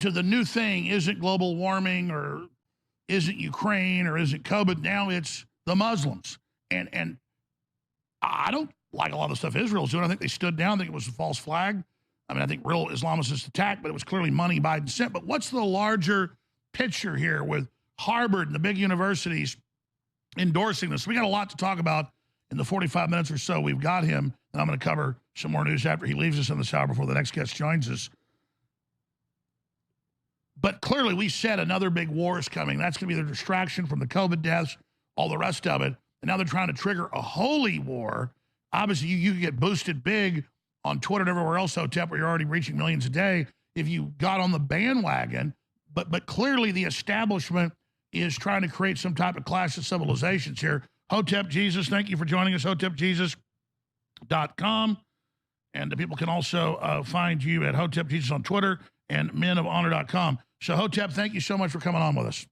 to the new thing isn't global warming or isn't Ukraine or isn't COVID. Now it's the Muslims. And I don't like a lot of the stuff Israel's doing. I think they stood down. I think it was a false flag. I mean, I think real Islamicists attacked, but it was clearly money Biden sent. But what's the larger picture here with Harvard and the big universities endorsing this? We got a lot to talk about in the 45 minutes or so we've got him. And I'm going to cover some more news after he leaves us in this hour before the next guest joins us. But clearly we said another big war is coming. That's going to be the distraction from the COVID deaths, all the rest of it. And now they're trying to trigger a holy war. Obviously, you get boosted big on Twitter and everywhere else, Hotep, where you're already reaching millions a day if you got on the bandwagon. But clearly the establishment is trying to create some type of clash of civilizations here. Hotep Jesus, thank you for joining us, hotepjesus.com. And the people can also find you at Hotep Jesus on Twitter and menofhonor.com. So, Hotep, thank you so much for coming on with us.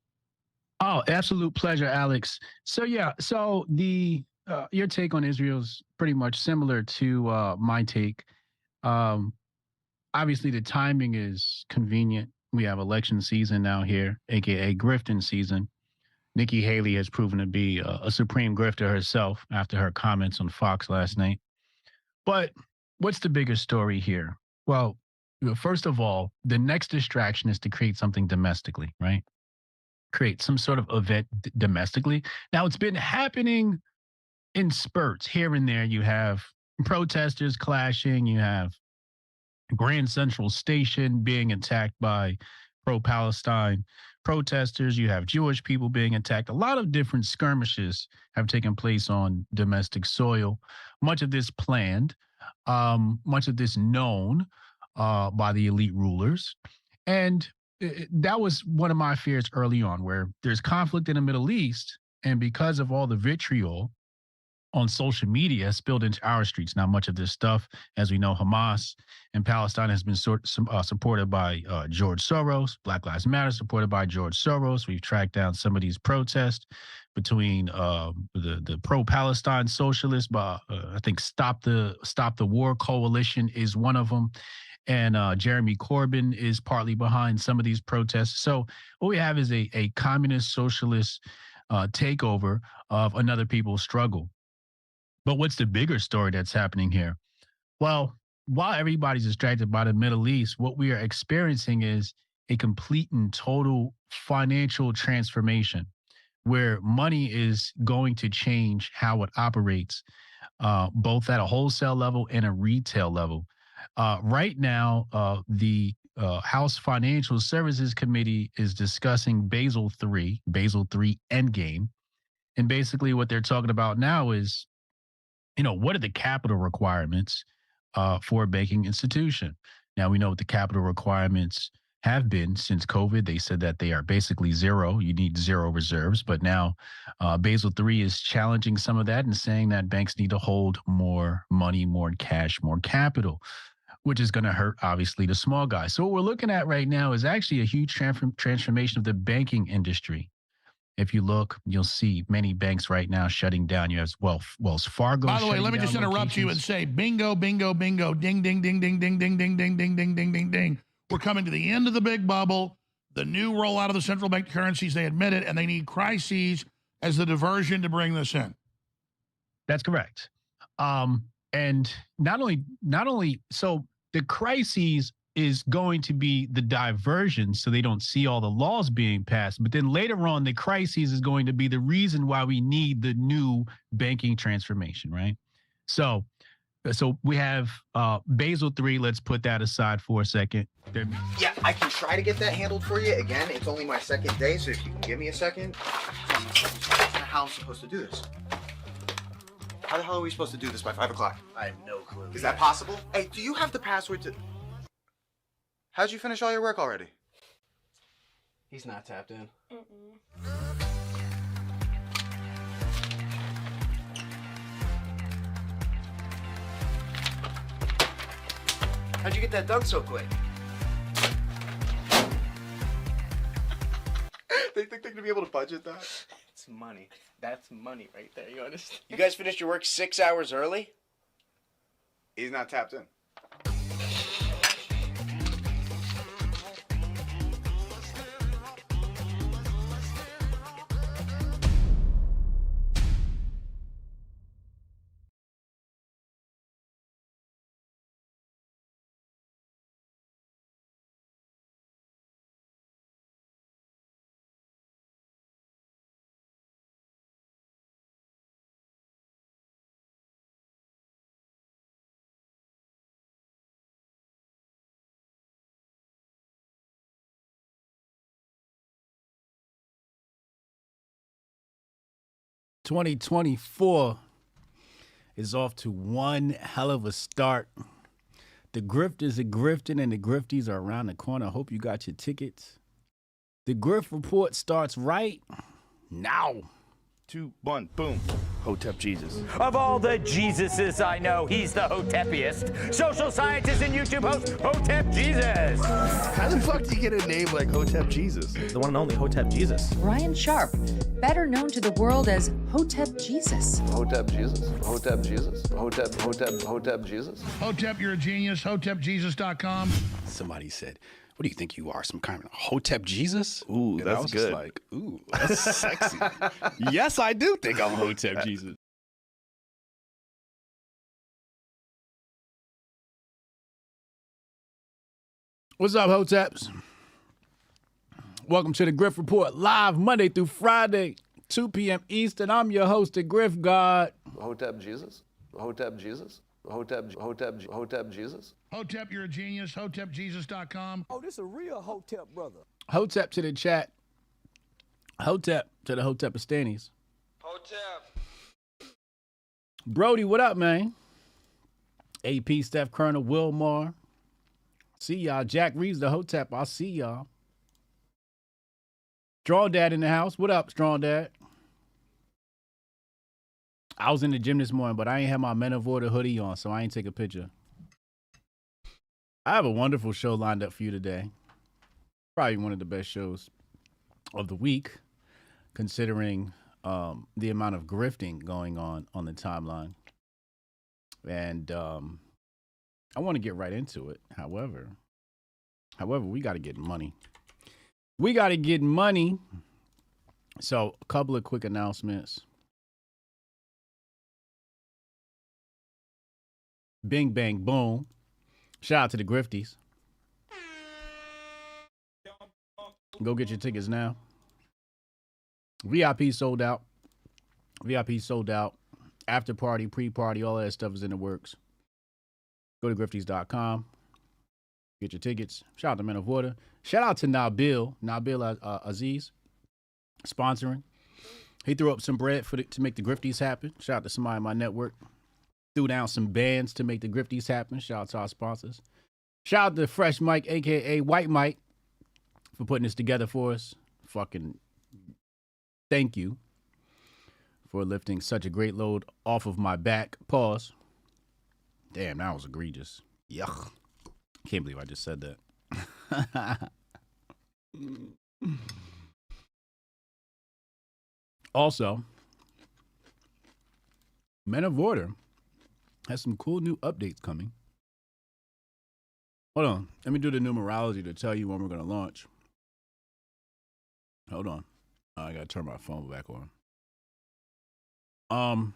Oh, absolute pleasure, Alex. So, yeah, so your take on Israel's pretty much similar to my take. Obviously, the timing is convenient. We have election season now here, a.k.a. grifting season. Nikki Haley has proven to be a supreme grifter herself after her comments on Fox last night. But what's the bigger story here? Well, first of all, the next distraction is to create something domestically, right? Create some sort of event domestically. Now, it's been happening in spurts here and there. You have protesters clashing. You have Grand Central Station being attacked by pro-Palestine protesters. You have Jewish people being attacked. A lot of different skirmishes have taken place on domestic soil. Much of this planned, much of this known by the elite rulers. And that was one of my fears early on, where there's conflict in the Middle East, and because of all the vitriol on social media spilled into our streets. Now, much of this stuff, as we know, Hamas and Palestine has been supported by George Soros. Black Lives Matter supported by George Soros. We've tracked down some of these protests between the pro-Palestine socialists, but I think Stop the War Coalition is one of them. And Jeremy Corbyn is partly behind some of these protests. So what we have is a communist socialist takeover of another people's struggle. But what's the bigger story that's happening here? Well, while everybody's distracted by the Middle East, what we are experiencing is a complete and total financial transformation where money is going to change how it operates, both at a wholesale level and a retail level. Right now, the House Financial Services Committee is discussing Basel III Endgame. And basically what they're talking about now is, what are the capital requirements for a banking institution? Now, we know what the capital requirements have been since COVID. They said that they are basically zero. You need zero reserves. But now Basel III is challenging some of that and saying that banks need to hold more money, more cash, more capital, which is going to hurt, obviously, the small guys. So what we're looking at right now is actually a huge transformation of the banking industry. If you look, you'll see many banks right now shutting down. You have Wells Fargo. By the way, let me just interrupt you and say bingo, bingo, bingo, ding, ding, ding, ding, ding, ding, ding, ding, ding, ding, ding, ding, ding. We're coming to the end of the big bubble, the new rollout of the central bank currencies. They admit it, and they need crises as the diversion to bring this in. That's correct. And not only so the crises is going to be the diversion so they don't see all the laws being passed. But then later on, the crisis is going to be the reason why we need the new banking transformation, right? So we have Basel III. Let's put that aside for a second. Yeah, I can try to get that handled for you. Again, it's only my second day, so if you can give me a second. How am I supposed to do this? How the hell are we supposed to do this by 5 o'clock? I have no clue. Is that possible? Hey, do you have the password to... How'd you finish all your work already? He's not tapped in. How'd you get that done so quick? They think they're gonna be able to budget that? It's money. That's money right there, you understand? You guys finished your work 6 hours early? He's not tapped in. 2024 is off to one hell of a start. The grifters are grifting and the grifties are around the corner. I hope you got your tickets. The Grift Report starts right now. 2, 1, boom. Hotep Jesus. Of all the Jesuses I know, he's the Hotepiest. Social scientist and YouTube host, Hotep Jesus. How the fuck do you get a name like Hotep Jesus? The one and only Hotep Jesus. Ryan Sharp, better known to the world as Hotep Jesus. Hotep Jesus. Hotep Jesus. Hotep Jesus. Hotep, you're a genius. HotepJesus.com. Somebody said, what do you think you are, some kind of Hotep Jesus? Ooh, and that's I was good. Just like, ooh, that's sexy. Yes, I do think I'm Hotep Jesus. What's up, Hoteps? Welcome to the Grift Report, live Monday through Friday, 2 p.m. Eastern. I'm your host, the Grift God. Hotep Jesus. Hotep Jesus. Hotep Jesus. Hotep, you're a genius. HotepJesus.com. Oh, this a real Hotep brother. Hotep to the chat. Hotep to the Hotepistanis. Hotep. Brody, what up, man? AP, Steph Colonel, Wilmar. See y'all. Jack Reeves, the Hotep. I'll see y'all. Strong Dad in the house. What up, Strong Dad? I was in the gym this morning, but I ain't had my Men of Order hoodie on, so I ain't take a picture. I have a wonderful show lined up for you today. Probably one of the best shows of the week, considering the amount of grifting going on the timeline. And I want to get right into it. However, we got to get money. We got to get money. So a couple of quick announcements. Bing, bang, boom. Shout out to the Grifties. Go get your tickets now. VIP sold out. VIP sold out. After party, pre-party, all that stuff is in the works. Go to grifties.com. Get your tickets. Shout out to Men of Water. Shout out to Nabil Aziz, sponsoring. He threw up some bread to make the Grifties happen. Shout out to somebody in my network. Threw down some bands to make the Grifties happen. Shout out to our sponsors. Shout out to Fresh Mike, a.k.a. White Mike, for putting this together for us. Fucking thank you for lifting such a great load off of my back. Pause. Damn, that was egregious. Yuck. Can't believe I just said that. Also, Men of Order has some cool new updates coming. Hold on. Let me do the numerology to tell you when we're going to launch. Hold on. I got to turn my phone back on. All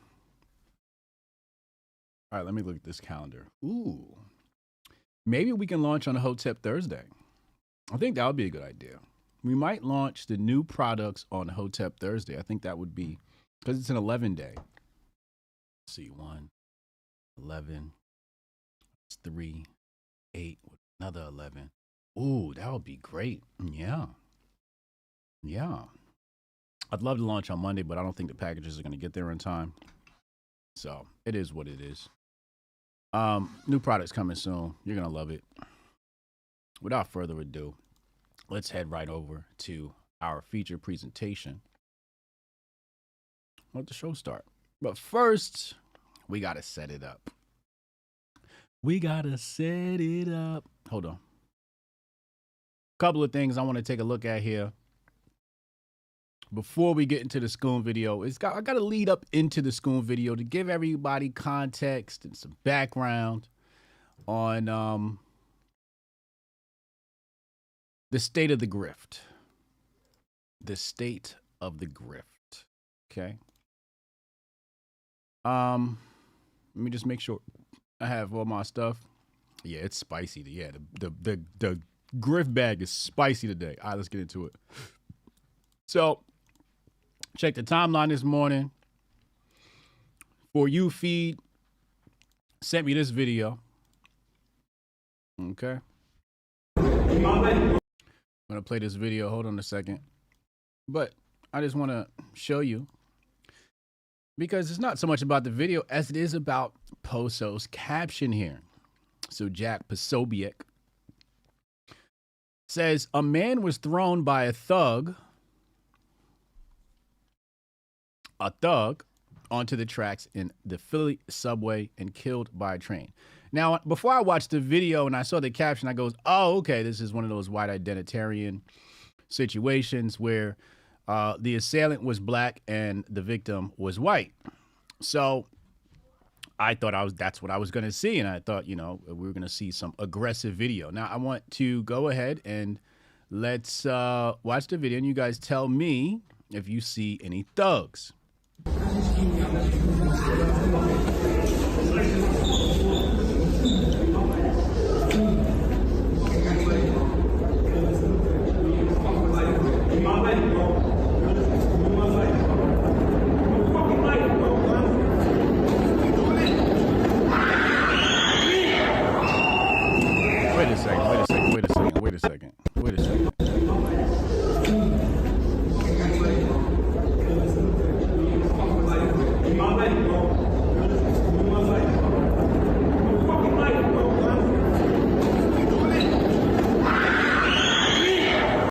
right, let me look at this calendar. Ooh. Maybe we can launch on a Hotep Thursday. I think that would be a good idea. We might launch the new products on Hotep Thursday. I think that would be, because it's an 11-day. Let's see, 1, 11, 3, 8, another 11. Ooh, that would be great. Yeah. Yeah. I'd love to launch on Monday, but I don't think the packages are going to get there in time. So it is what it is. New products coming soon. You're going to love it. Without further ado, let's head right over to our feature presentation. Let the show start. But first, we got to set it up. We got to set it up. Hold on. Couple of things I want to take a look at here. Before we get into the Scoon video, I got to lead up into the Scoon video to give everybody context and some background on the state of the grift. The state of the grift. Okay. Let me just make sure I have all my stuff. Yeah, it's spicy. Yeah, the grift bag is spicy today. All right, let's get into it. So, check the timeline this morning. For You feed sent me this video. Okay. I'm going to play this video. Hold on a second. But I just want to show you because it's not so much about the video as it is about Poso's caption here. So Jack Posobiec says, a man was thrown by a thug onto the tracks in the Philly subway and killed by a train. Now, before I watched the video and I saw the caption, I goes, oh, okay, this is one of those white identitarian situations where the assailant was black and the victim was white. So I thought that's what I was going to see. And I thought, we were going to see some aggressive video. Now, I want to go ahead and let's watch the video and you guys tell me if you see any thugs. Wait a second.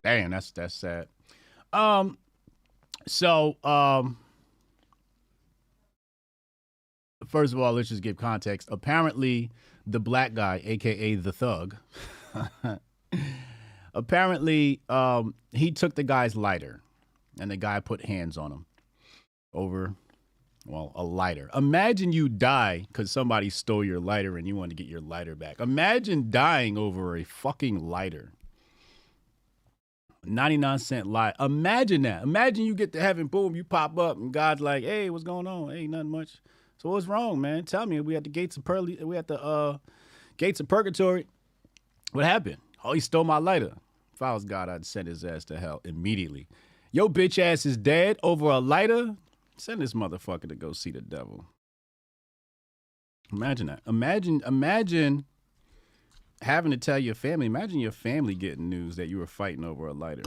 Damn, that's sad. First of all, let's just give context. Apparently, the black guy, aka the thug, apparently he took the guy's lighter, and the guy put hands on him over, a lighter. Imagine you die because somebody stole your lighter and you want to get your lighter back. Imagine dying over a fucking lighter. 99-cent light. Imagine that. Imagine you get to heaven, boom, you pop up, and God's like, "Hey, what's going on? Hey, nothing much. So what's wrong, man? Tell me. We at the gates of gates of purgatory. What happened? Oh, he stole my lighter. If I was God, I'd send his ass to hell immediately. Yo, bitch ass is dead over a lighter. Send this motherfucker to go see the devil. Imagine that. Imagine having to tell your family. Imagine your family getting news that you were fighting over a lighter.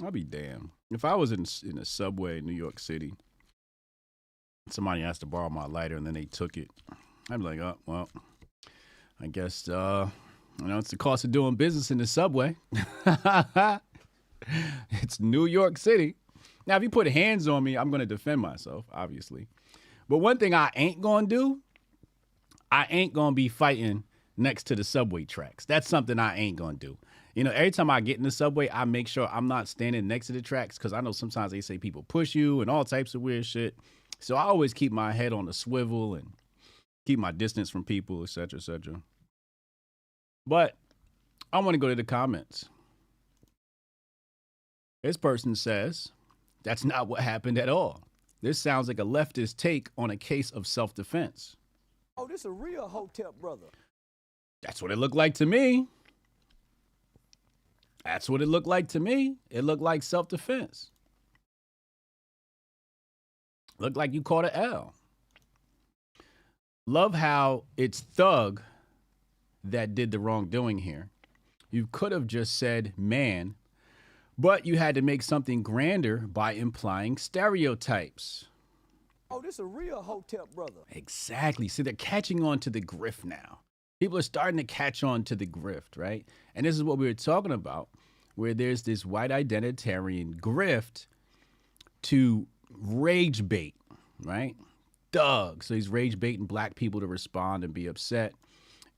I'll be damned. If I was in a subway in New York City, somebody asked to borrow my lighter and then they took it, I'd be like, oh, well, I guess, it's the cost of doing business in the subway. It's New York City. Now, if you put hands on me, I'm going to defend myself, obviously. But one thing I ain't going to do, I ain't going to be fighting next to the subway tracks. That's something I ain't going to do. Every time I get in the subway, I make sure I'm not standing next to the tracks because I know sometimes they say people push you and all types of weird shit. So I always keep my head on the swivel and keep my distance from people, et cetera, et cetera. But I want to go to the comments. This person says, that's not what happened at all. This sounds like a leftist take on a case of self-defense. Oh, this a real Hotep brother. That's what it looked like to me. That's what it looked like to me. It looked like self-defense. Looked like you caught an L. Love how it's thug that did the wrongdoing here. You could have just said man, but you had to make something grander by implying stereotypes. Oh, this a real Hotep brother. Exactly. See, they're catching on to the grift now. People are starting to catch on to the grift, right? And this is what we were talking about, where there's this white identitarian grift to rage bait, right? Thug. So he's rage baiting black people to respond and be upset.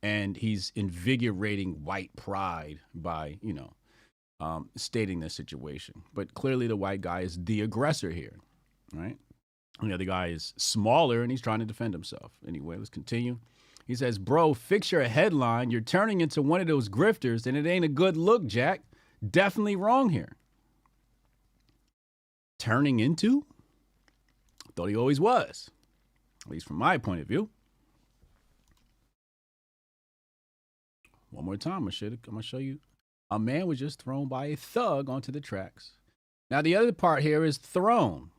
And he's invigorating white pride by, stating this situation. But clearly the white guy is the aggressor here, right? And the other guy is smaller and he's trying to defend himself. Anyway, let's continue. He says, bro, fix your headline. You're turning into one of those grifters and it ain't a good look, Jack. Definitely wrong here. Turning into? Thought he always was. At least from my point of view. One more time, I'm going to show you. A man was just thrown by a thug onto the tracks. Now, the other part here is thrown.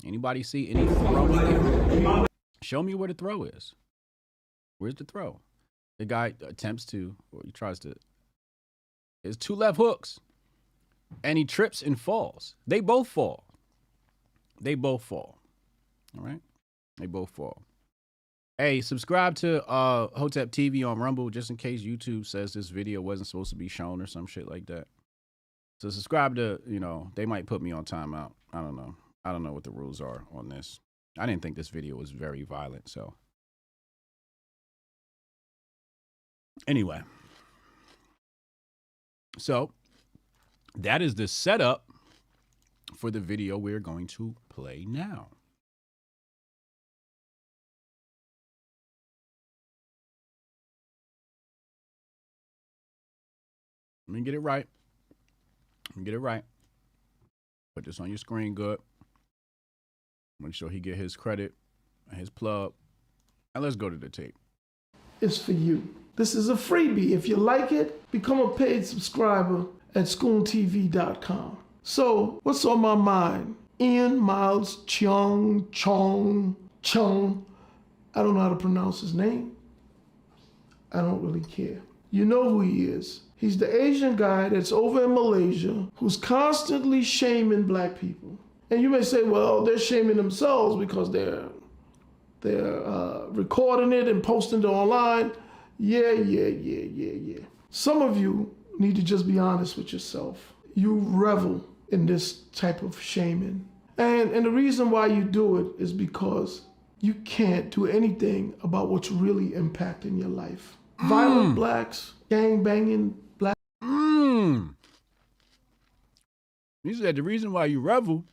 Anybody see any throwing here? Show me where the throw is. Where's the throw? The guy attempts to, or he tries to. There's two left hooks. And he trips and falls. They both fall. All right? They both fall. Hey, subscribe to Hotep TV on Rumble just in case YouTube says this video wasn't supposed to be shown or some shit like that. So subscribe to, they might put me on timeout. I don't know. I don't know what the rules are on this. I didn't think this video was very violent, so. Anyway. So, that is the setup for the video we're going to play now. Let me get it right. Put this on your screen good. Make sure he get his credit and his plug. And let's go to the tape. It's for you. This is a freebie. If you like it, become a paid subscriber at ScoonTV.com. So, what's on my mind? Ian Miles Chung. I don't know how to pronounce his name. I don't really care. You know who he is. He's the Asian guy that's over in Malaysia who's constantly shaming black people. And you may say, well, they're shaming themselves because they're recording it and posting it online. Yeah. Some of you need to just be honest with yourself. You revel in this type of shaming. And the reason why you do it is because you can't do anything about what's really impacting your life. Violent blacks, gang banging blacks. He said the reason why you revel,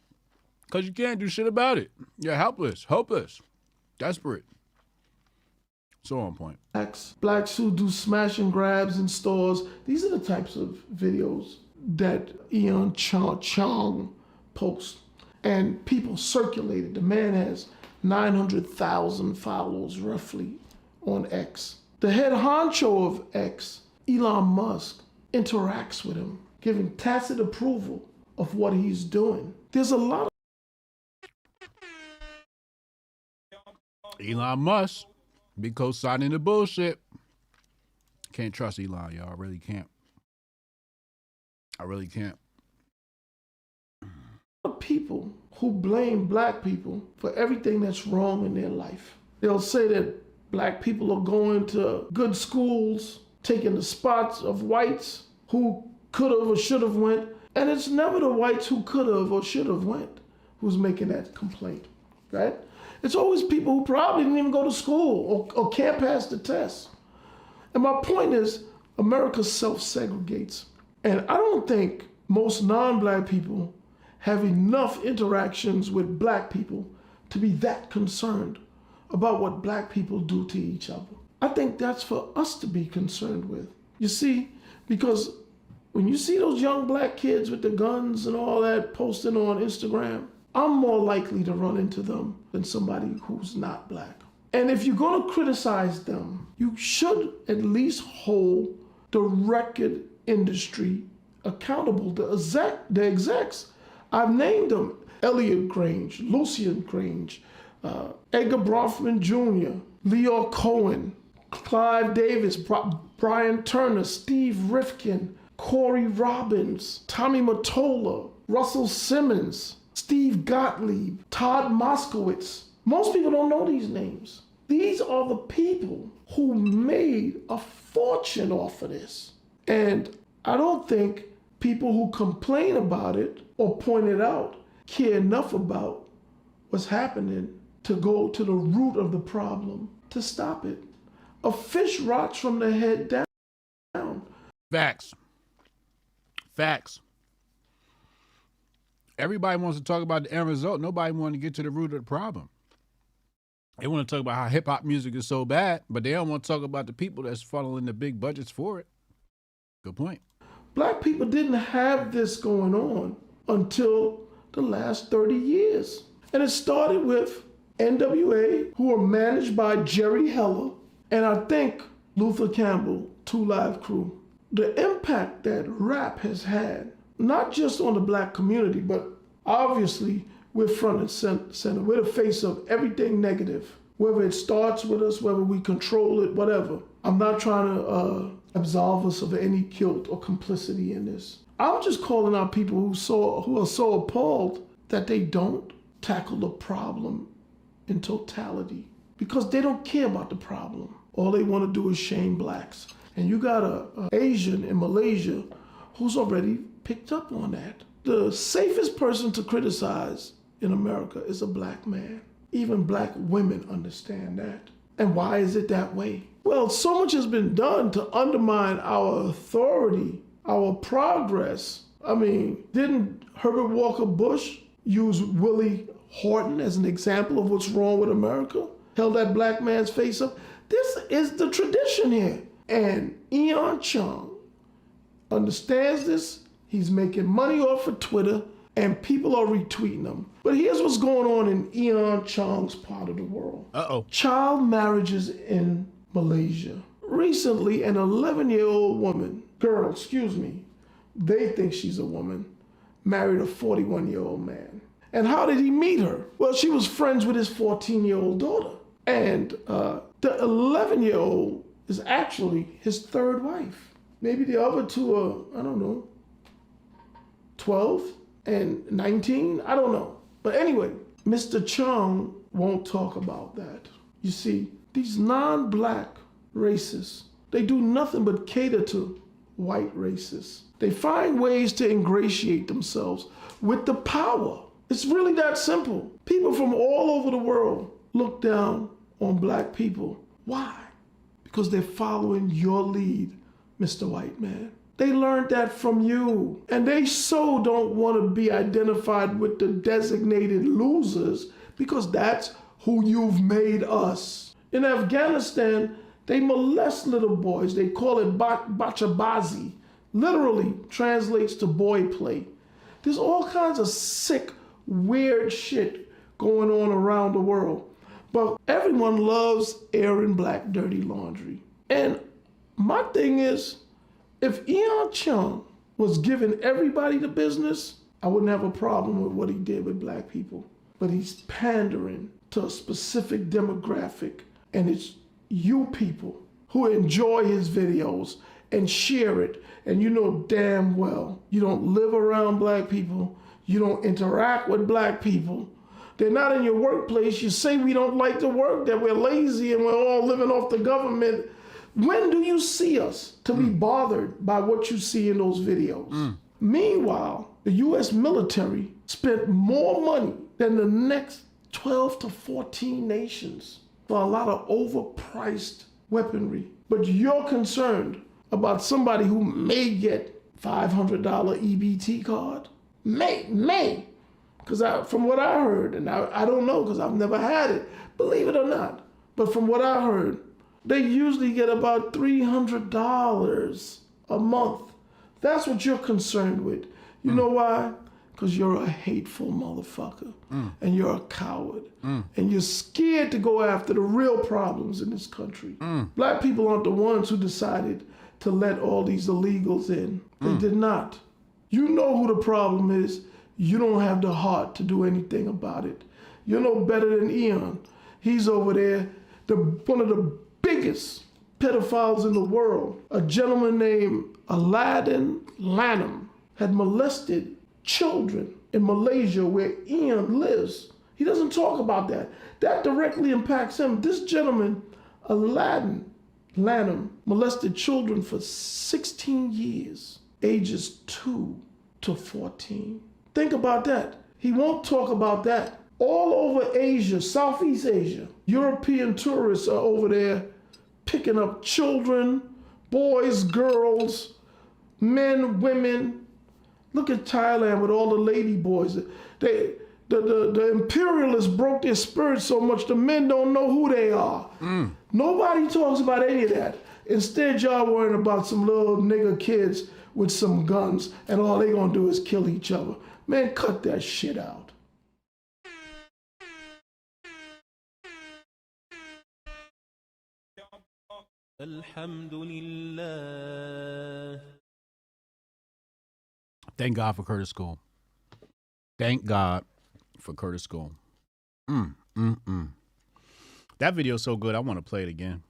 because you can't do shit about it. You're helpless, hopeless, desperate. So on point. Blacks who do smash and grabs in stores. These are the types of videos that Ian Chong posts. And people circulate it. The man has 900,000 followers roughly on X. The head honcho of X, Elon Musk, interacts with him, giving tacit approval of what he's doing. There's a lot of Elon Musk be co-signing the bullshit. Can't trust Elon, y'all. I really can't. People who blame black people for everything that's wrong in their life. They'll say that black people are going to good schools, taking the spots of whites who could have or should have went. And it's never the whites who could have or should have went who's making that complaint, right? It's always people who probably didn't even go to school or can't pass the test. And my point is, America self-segregates. And I don't think most non-black people have enough interactions with black people to be that concerned about what black people do to each other. I think that's for us to be concerned with. You see, because when you see those young black kids with the guns and all that posting on Instagram, I'm more likely to run into them than somebody who's not black. And if you're gonna criticize them, you should at least hold the record industry accountable. The execs, I've named them: Elliot Grange, Lucian Grange, Edgar Bronfman Jr., Leo Cohen, Clive Davis, Brian Turner, Steve Rifkin, Corey Robbins, Tommy Mottola, Russell Simmons, Steve Gottlieb, Todd Moskowitz. Most people don't know these names. These are the people who made a fortune off of this. And I don't think people who complain about it or point it out care enough about what's happening to go to the root of the problem to stop it. A fish rots from the head down. Facts. Everybody wants to talk about the end result. Nobody wants to get to the root of the problem. They want to talk about how hip-hop music is so bad, but they don't want to talk about the people that's funneling the big budgets for it. Good point. Black people didn't have this going on until the last 30 years. And it started with NWA, who were managed by Jerry Heller, and I think Luther Campbell, 2 Live Crew. The impact that rap has had, not just on the black community, but obviously we're front and center. We're the face of everything negative, whether it starts with us, whether we control it, whatever. I'm not trying to absolve us of any guilt or complicity in this. I'm just calling out people who are so appalled that they don't tackle the problem in totality because they don't care about the problem. All they want to do is shame blacks. And you got a Asian in Malaysia who's already picked up on that. The safest person to criticize in America is a black man. Even black women understand that. And why is it that way? Well, so much has been done to undermine our authority, our progress. I mean, didn't Herbert Walker Bush use Willie Horton as an example of what's wrong with America? Held that black man's face up. This is the tradition here. And Eon Chung understands this. He's making money off of Twitter, and people are retweeting him. But here's what's going on in Eon Chung's part of the world. Child marriages in Malaysia. Recently, an 11-year-old girl, they think she's a woman, married a 41-year-old man. And how did he meet her? Well, she was friends with his 14-year-old daughter. And the 11-year-old is actually his third wife. Maybe the other two are, I don't know, 12 and 19, I don't know. But anyway, Mr. Chung won't talk about that. You see, these non-black racists, they do nothing but cater to white racists. They find ways to ingratiate themselves with the power. It's really that simple. People from all over the world look down on black people. Why? Because they're following your lead, Mr. White Man. They learned that from you. And they so don't want to be identified with the designated losers because that's who you've made us. In Afghanistan, they molest little boys. They call it bachabazi. Literally translates to boy play. There's all kinds of sick, weird shit going on around the world. But everyone loves airing black dirty laundry. And my thing is, if Eon Chung was giving everybody the business, I wouldn't have a problem with what he did with black people. But he's pandering to a specific demographic, and it's you people who enjoy his videos and share it, and you know damn well you don't live around black people, you don't interact with black people. They're not in your workplace. You say we don't like to work, that we're lazy and we're all living off the government. When do you see us to be bothered by what you see in those videos? Meanwhile, the U.S. military spent more money than the next 12 to 14 nations for a lot of overpriced weaponry. But you're concerned about somebody who may get $500 EBT card? May. Because from what I heard, and I don't know because I've never had it, believe it or not, but from what I heard, they usually get about $300 a month. That's what you're concerned with. You know why? Because you're a hateful motherfucker, and you're a coward, and you're scared to go after the real problems in this country. Black people aren't the ones who decided to let all these illegals in. They did not. You know who the problem is. You don't have the heart to do anything about it. You're no better than Eon. He's over there, one of the biggest pedophiles in the world. A gentleman named Aladdin Lanham had molested children in Malaysia where Eon lives. He doesn't talk about that. That directly impacts him. This gentleman, Aladdin Lanham, molested children for 16 years, ages 2 to 14. Think about that. He won't talk about that. All over Asia, Southeast Asia, European tourists are over there picking up children, boys, girls, men, women. Look at Thailand with all the lady boys. The imperialists broke their spirit so much the men don't know who they are. Nobody talks about any of that. Instead, y'all worrying about some little nigger kids with some guns and all they gonna do is kill each other. Man, cut that shit out. Alhamdulillah. Thank God for Curtis Scoon. Thank God for Curtis Scoon. That video's so good, I want to play it again.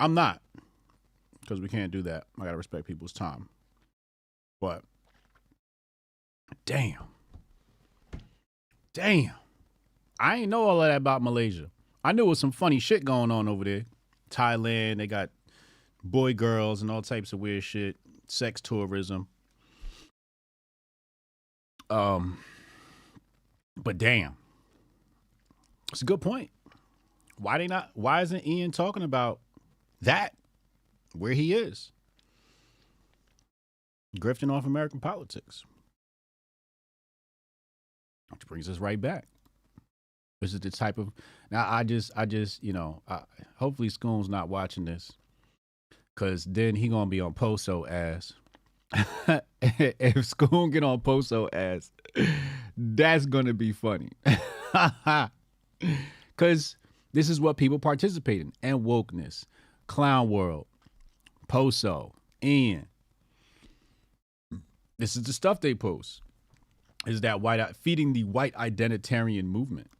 I'm not, because we can't do that. I got to respect people's time. But, damn. I ain't know all of that about Malaysia. I knew it was some funny shit going on over there. Thailand, they got boy girls and all types of weird shit, sex tourism. But damn, it's a good point. Why isn't Ian talking about that, where he is? Grifting off American politics. Which brings us right back. This is the type of, now I just, hopefully Scoon's not watching this, because then he gonna be on Poso ass. If Scoon get on Poso ass, that's gonna be funny. Because this is what people participate in. And wokeness, clown world, Poso, Ian. This is the stuff they post. Is that feeding the white identitarian movement.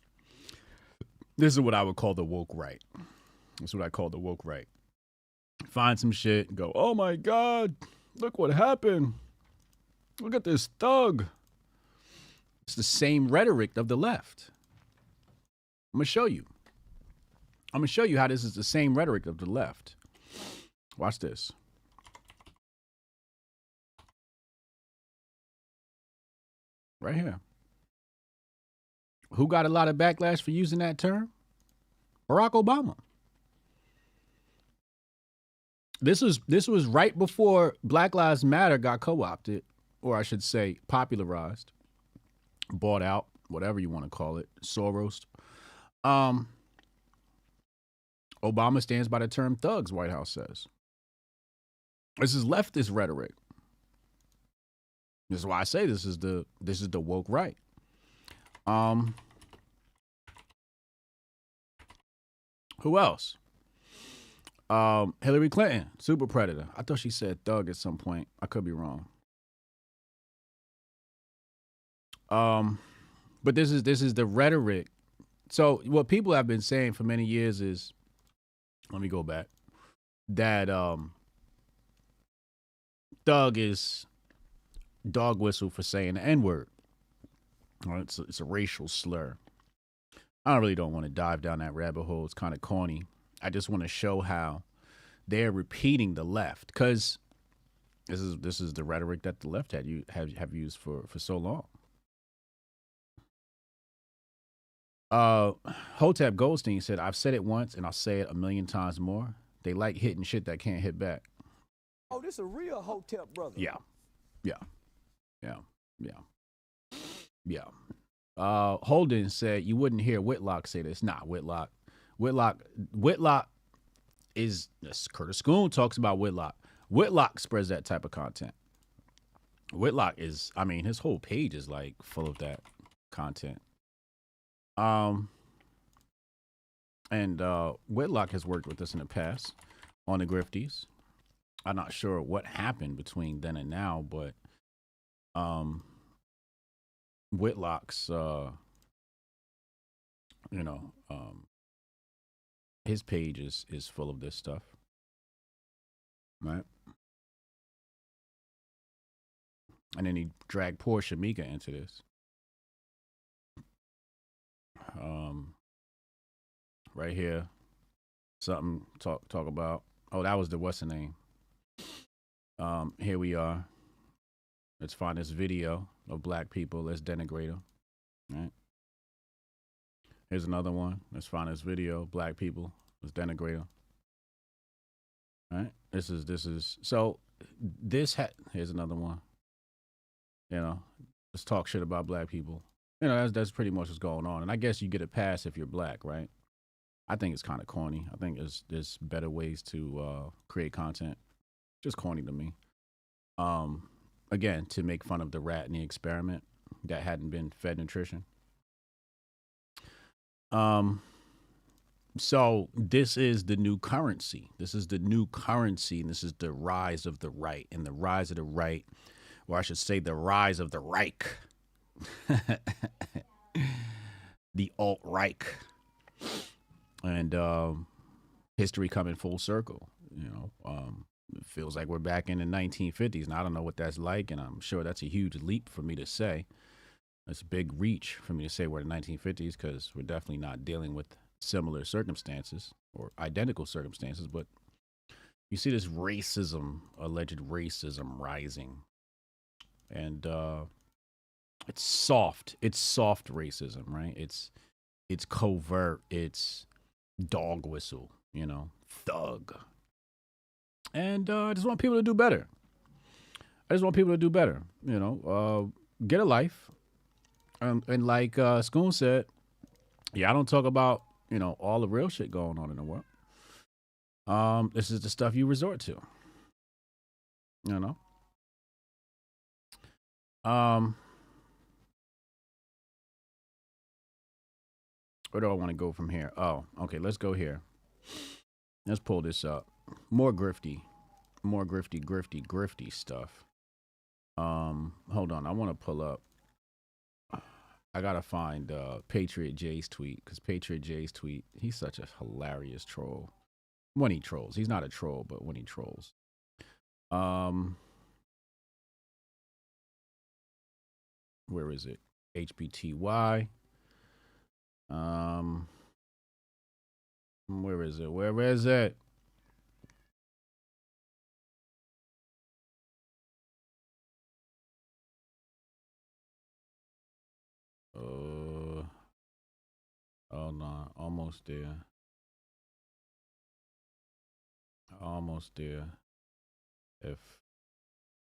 This is what I would call the woke right. That's what I call the woke right. Find some shit and go, oh my God, look what happened. Look at this thug. It's the same rhetoric of the left. I'm going to show you. I'm going to show you how this is the same rhetoric of the left. Watch this. Right here. Who got a lot of backlash for using that term? Barack Obama. This was right before Black Lives Matter got co-opted, or I should say popularized, bought out, whatever you want to call it, Soros. Obama stands by the term thugs, White House says. This is leftist rhetoric. This is why I say this is the woke right. Who else? Hillary Clinton, super predator. I thought she said thug at some point. I could be wrong. But this is the rhetoric. So what people have been saying for many years is, let me go back, that thug is dog whistle for saying the N-word. It's a racial slur. I really don't want to dive down that rabbit hole. It's kind of corny. I just want to show how they're repeating the left, because this is the rhetoric that the left have used for so long. Hotep Goldstein said, I've said it once and I'll say it 1,000,000 times more. They like hitting shit that can't hit back. Oh, this a real Hotep brother. Yeah. Holden said you wouldn't hear Whitlock say this. Nah, Whitlock is, Curtis Scoon talks about Whitlock. Whitlock spreads that type of content. Whitlock is, his whole page is like full of that content. And Whitlock has worked with us in the past on the Grifties. I'm not sure what happened between then and now, but Whitlock's his page is full of this stuff, right? And then he dragged poor Shamika into this. Right here, something talk about. Oh, that was the what's the name? Here we are. Let's find this video of black people. Let's denigrate them. Right. Here's another one. Let's find this video. Black people. Let's denigrate them. All right. This is so. Here's another one. Let's talk shit about black people. That's pretty much what's going on. And I guess you get a pass if you're black, right? I think it's kind of corny. I think there's better ways to create content. Just corny to me. Again, to make fun of the rat in the experiment that hadn't been fed nutrition. So this is the new currency. This is the new currency, and this is the rise of the right. And the rise of the right, or I should say the rise of the Reich. The alt-Reich. And history coming full circle. It feels like we're back in the 1950s, and I don't know what that's like, and I'm sure that's a huge leap for me to say. It's a big reach for me to say we're in the 1950s, because we're definitely not dealing with similar circumstances or identical circumstances, but you see this racism, alleged racism rising. And it's soft. It's soft racism, right? It's covert. It's dog whistle, thug. And I just want people to do better. Get a life. And like Scoon said, I don't talk about, all the real shit going on in the world. This is the stuff you resort to. Where do I want to go from here? Oh, okay, let's go here. Let's pull this up. More grifty stuff. Hold on, I want to pull up. I gotta find Patriot J's tweet, because Patriot J's tweet, he's such a hilarious troll. When he trolls, he's not a troll, but when he trolls. Where is it? HBTY. Where is it? Where is it? Oh no, almost there. Almost there. If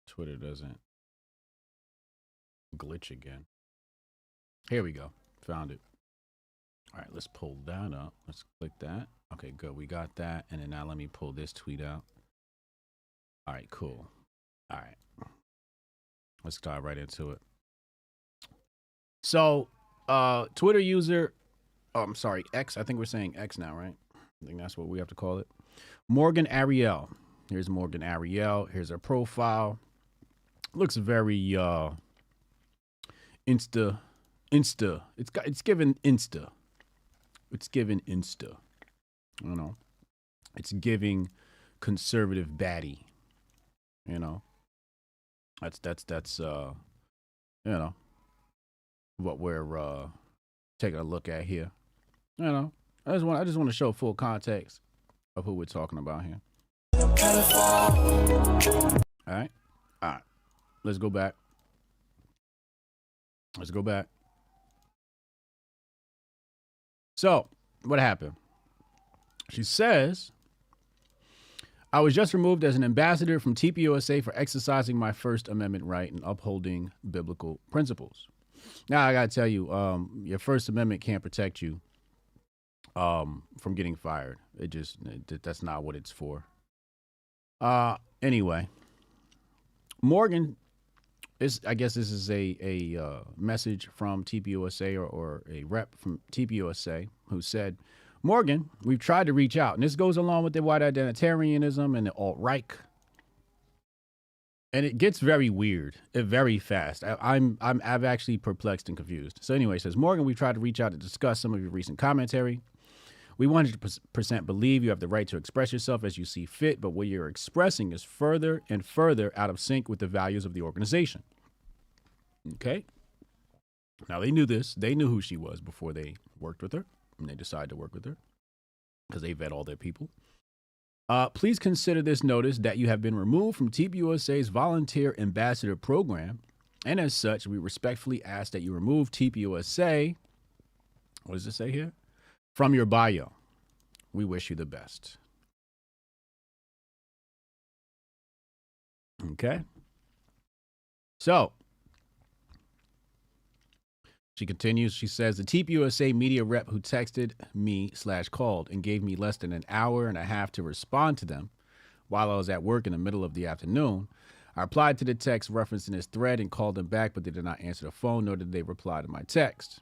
Twitter doesn't glitch again. Here we go. Found it. All right, let's pull that up. Let's click that. Okay, good. We got that. And then now let me pull this tweet out. All right, cool. All right. Let's dive right into it. So, Twitter user, I'm sorry, X. I think we're saying X now, right? I think that's what we have to call it. Morgan Ariel. Here's Morgan Ariel. Here's her profile. Looks very Insta. It's given Insta. It's given Insta. It's giving conservative baddie. That's what we're taking a look at here. I just want to show full context of who we're talking about here. All right. Let's go back. So, what happened? She says, I was just removed as an ambassador from TPUSA for exercising my First Amendment right and upholding biblical principles. Now, I got to tell you, your First Amendment can't protect you from getting fired. That's not what it's for. Anyway, Morgan, I guess this is a message from TPUSA or a rep from TPUSA who said, Morgan, we've tried to reach out, and this goes along with the white identitarianism and the alt-right. And it gets very weird, very fast. I'm actually perplexed and confused. So anyway, it says, Morgan, we've tried to reach out to discuss some of your recent commentary. We 100% believe you have the right to express yourself as you see fit, but what you're expressing is further and further out of sync with the values of the organization. Okay? Now, they knew this. They knew who she was before they worked with her, and they decided to work with her because they vet all their people. Please consider this notice that you have been removed from TPUSA's Volunteer Ambassador Program, and as such, we respectfully ask that you remove TPUSA, what does it say here? From your bio. We wish you the best. Okay. So, she continues. She says, the TPUSA media rep who texted me / called and gave me less than an hour and a half to respond to them while I was at work in the middle of the afternoon. I replied to the text referencing this thread and called them back, but they did not answer the phone, nor did they reply to my text.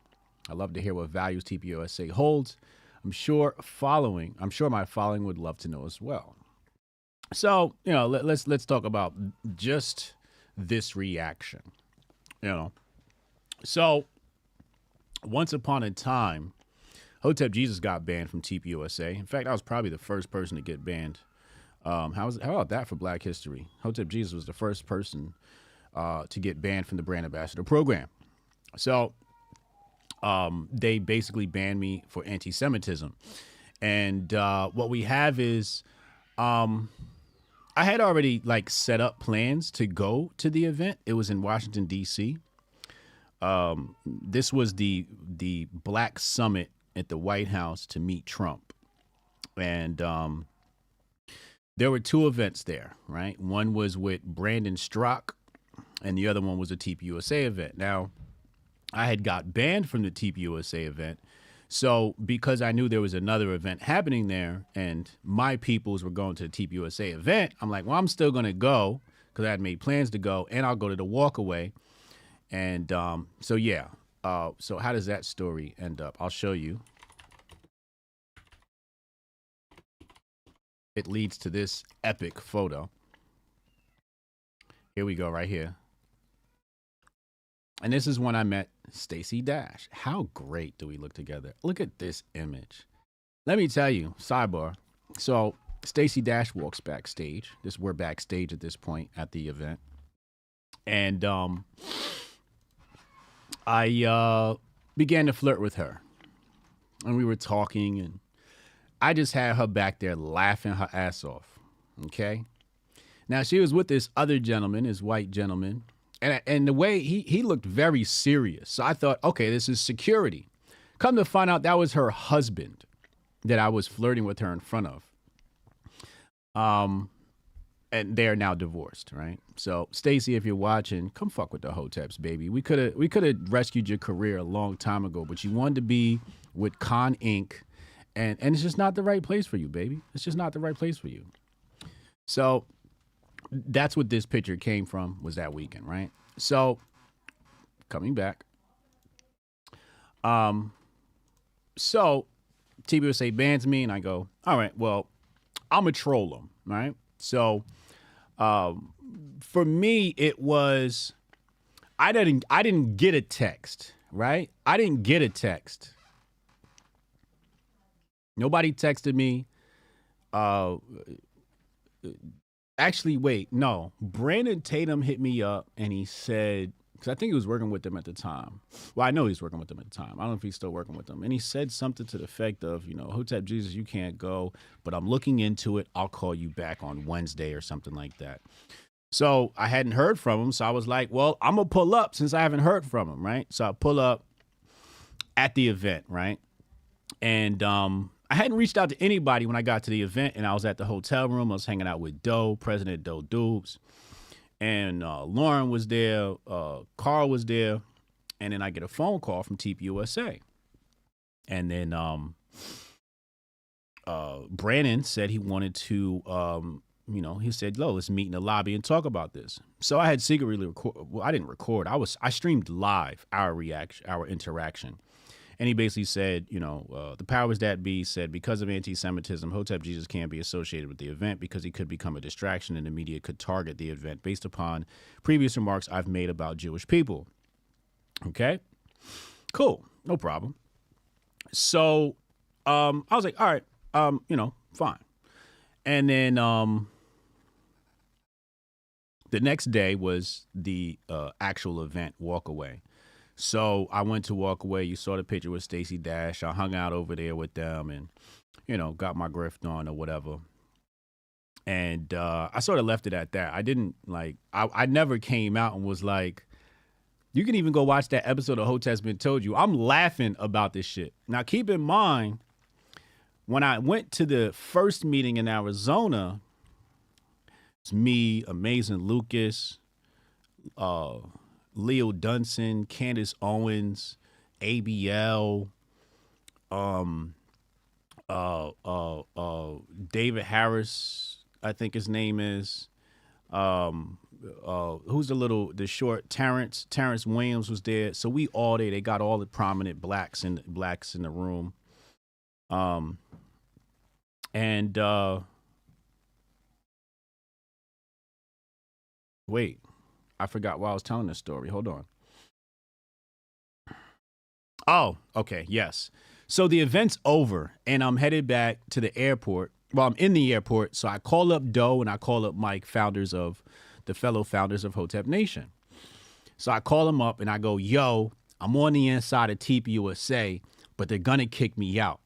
I love to hear what values TPUSA holds. I'm sure my following would love to know as well. So, let's talk about just this reaction. So once upon a time, Hotep Jesus got banned from TPUSA. In fact, I was probably the first person to get banned. How about that for Black History? Hotep Jesus was the first person to get banned from the Brand Ambassador Program. So they basically banned me for anti-Semitism. And what we have is, I had already like set up plans to go to the event. It was in Washington, D.C. This was the Black Summit at the White House to meet Trump. And there were two events there, right? One was with Brandon Strzok, and the other one was a TPUSA event. Now, I had got banned from the TPUSA event. So because I knew there was another event happening there and my peoples were going to the TPUSA event, I'm like, well, I'm still going to go because I had made plans to go, and I'll go to the walkaway. And so, yeah. So how does that story end up? I'll show you. It leads to this epic photo. Here we go right here. And this is when I met Stacey Dash. How great do we look together? Look at this image. Let me tell you, sidebar. So Stacey Dash walks backstage. We're backstage at this point at the event. And I began to flirt with her. And we were talking, and I just had her back there laughing her ass off. Okay? Now, she was with this other gentleman, this white gentleman. And the way he looked very serious. So I thought, okay, this is security. Come to find out that was her husband that I was flirting with her in front of. And they're now divorced, right? So Stacey, if you're watching, come fuck with the Hoteps, baby. We could have rescued your career a long time ago, but you wanted to be with Con Inc. And it's just not the right place for you, baby. It's just not the right place for you. So that's what this picture came from, was that weekend, right? So coming back. So TPUSA bans me, and I go, all right, well, I'm going to troll them, right? So for me, it was, I didn't get a text, right? I didn't get a text. Nobody texted me. Actually, wait, no. Brandon Tatum hit me up and he said, because I think he was working with them at the time. Well, I know he's working with them at the time. I don't know if he's still working with them. And he said something to the effect of, Hotep Jesus, you can't go, but I'm looking into it. I'll call you back on Wednesday or something like that. So I hadn't heard from him. So I was like, well, I'm going to pull up since I haven't heard from him, right? So I pull up at the event, right? And I hadn't reached out to anybody when I got to the event, and I was at the hotel room. I was hanging out with Doe, President Doe Dubes, and Lauren was there, Carl was there, and then I get a phone call from TPUSA. And then Brandon said he wanted to, he said, let's meet in the lobby and talk about this. So I had secretly recorded. Well, I didn't record. I streamed live our interaction. And he basically said, the powers that be said, because of anti-Semitism, Hotep Jesus can't be associated with the event because he could become a distraction and the media could target the event based upon previous remarks I've made about Jewish people. Okay, cool. No problem. So I was like, all right, fine. And then the next day was the actual event, Walkaway. So I went to Walkaway. You saw the picture with Stacey Dash. I hung out over there with them and, got my grift on or whatever. And I sort of left it at that. I didn't I never came out and was like, you can even go watch that episode of Hotep's Been Told You. I'm laughing about this shit. Now, keep in mind, when I went to the first meeting in Arizona, it's me, Amazing Lucas, Leo Dunson, Candace Owens, ABL, David Harris, I think his name is. Who's the short Terrence Williams was there. So we all there. They got all the prominent blacks in the room. Wait. I forgot why I was telling this story. Hold on. Oh, okay. Yes. So the event's over and I'm headed back to the airport. Well, I'm in the airport. So I call up Doe and I call up Mike, fellow founders of Hotep Nation. So I call them up and I go, yo, I'm on the inside of TPUSA, but they're going to kick me out.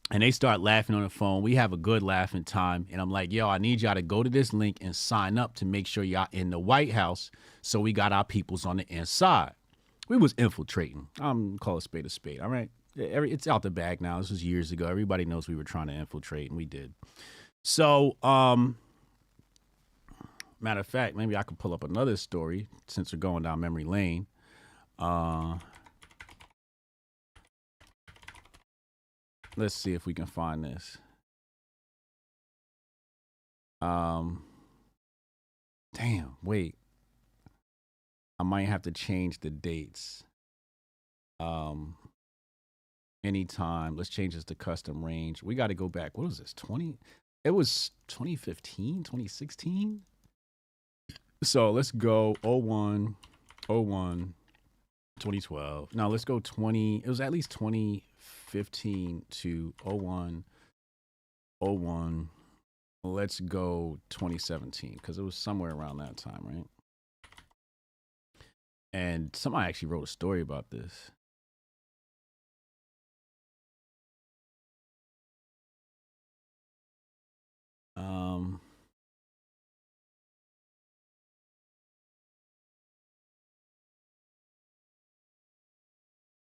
And they start laughing on the phone. We have a good laughing time. And I'm like, yo, I need y'all to go to this link and sign up to make sure y'all in the White House. So we got our peoples on the inside. We was infiltrating. I'm call a spade, all right? It's out the bag now. This was years ago. Everybody knows we were trying to infiltrate, and we did. So, matter of fact, maybe I could pull up another story since we're going down memory lane. Let's see if we can find this. Damn, wait. I might have to change the dates. Anytime. Let's change this to custom range. We got to go back. What was this? It was 2015, 2016. So let's go 01, 2012. No, let's go 20. It was at least 2015 to 01. Let's go 2017 because it was somewhere around that time, right? And somebody actually wrote a story about this.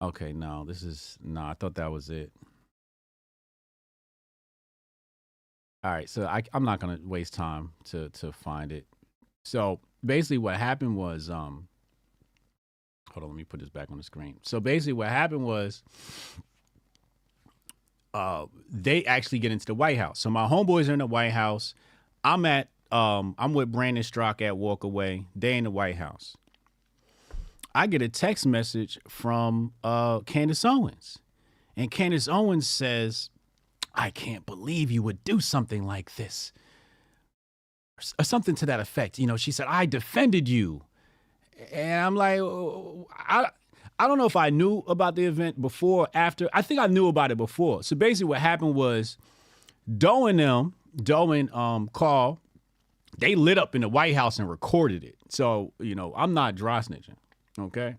Okay, no, I thought that was it. All right, so I'm not gonna waste time to find it. So basically what happened was, hold on, let me put this back on the screen. So basically what happened was, they actually get into the White House. So my homeboys are in the White House. I'm with Brandon Strock at Walkaway. They in the White House. I get a text message from Candace Owens. And Candace Owens says, I can't believe you would do something like this. Or something to that effect. You know, she said, I defended you. And I'm like, I don't know if I knew about the event before or after. I think I knew about it before. So basically what happened was Doe and Carl, they lit up in the White House and recorded it. So, you know, I'm not dry snitching. Okay.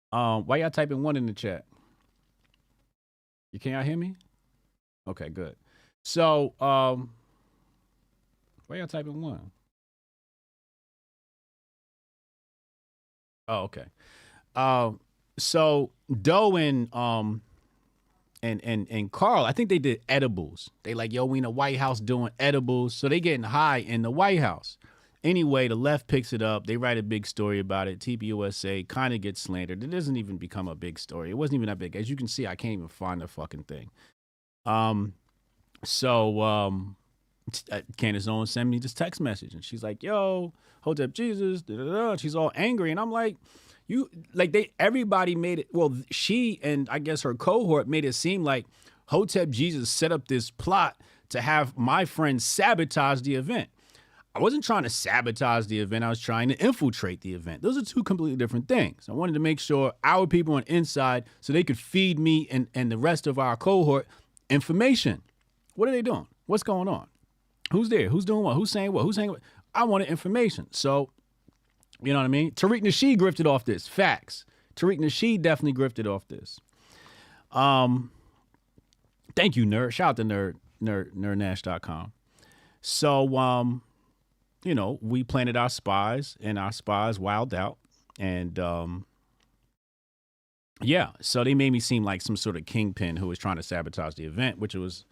Why y'all typing 1 in the chat? Can y'all hear me? Okay, good. So, why y'all typing 1? Oh, okay. So Doe and Carl, I think they did edibles. They like, yo, we in the White House doing edibles. So they getting high in the White House. Anyway, the left picks it up. They write a big story about it. TPUSA kind of gets slandered. It doesn't even become a big story. It wasn't even that big. As you can see, I can't even find the fucking thing. Candace Owens sent me this text message, and she's like, yo, Hotep Jesus, da, da, da. She's all angry. And I'm like, everybody made it. Well, she and I guess her cohort made it seem like Hotep Jesus set up this plot to have my friend sabotage the event. I wasn't trying to sabotage the event. I was trying to infiltrate the event. Those are two completely different things. I wanted to make sure our people on inside so they could feed me and the rest of our cohort information. What are they doing? What's going on? Who's there? Who's doing what? Who's saying what? Who's saying what? I wanted information. So, you know what I mean? Tariq Nasheed grifted off this. Facts. Tariq Nasheed definitely grifted off this. Thank you, Nerd. Shout out to nerdnash.com. So, you know, we planted our spies, and our spies wilded out. And, yeah, so they made me seem like some sort of kingpin who was trying to sabotage the event, which was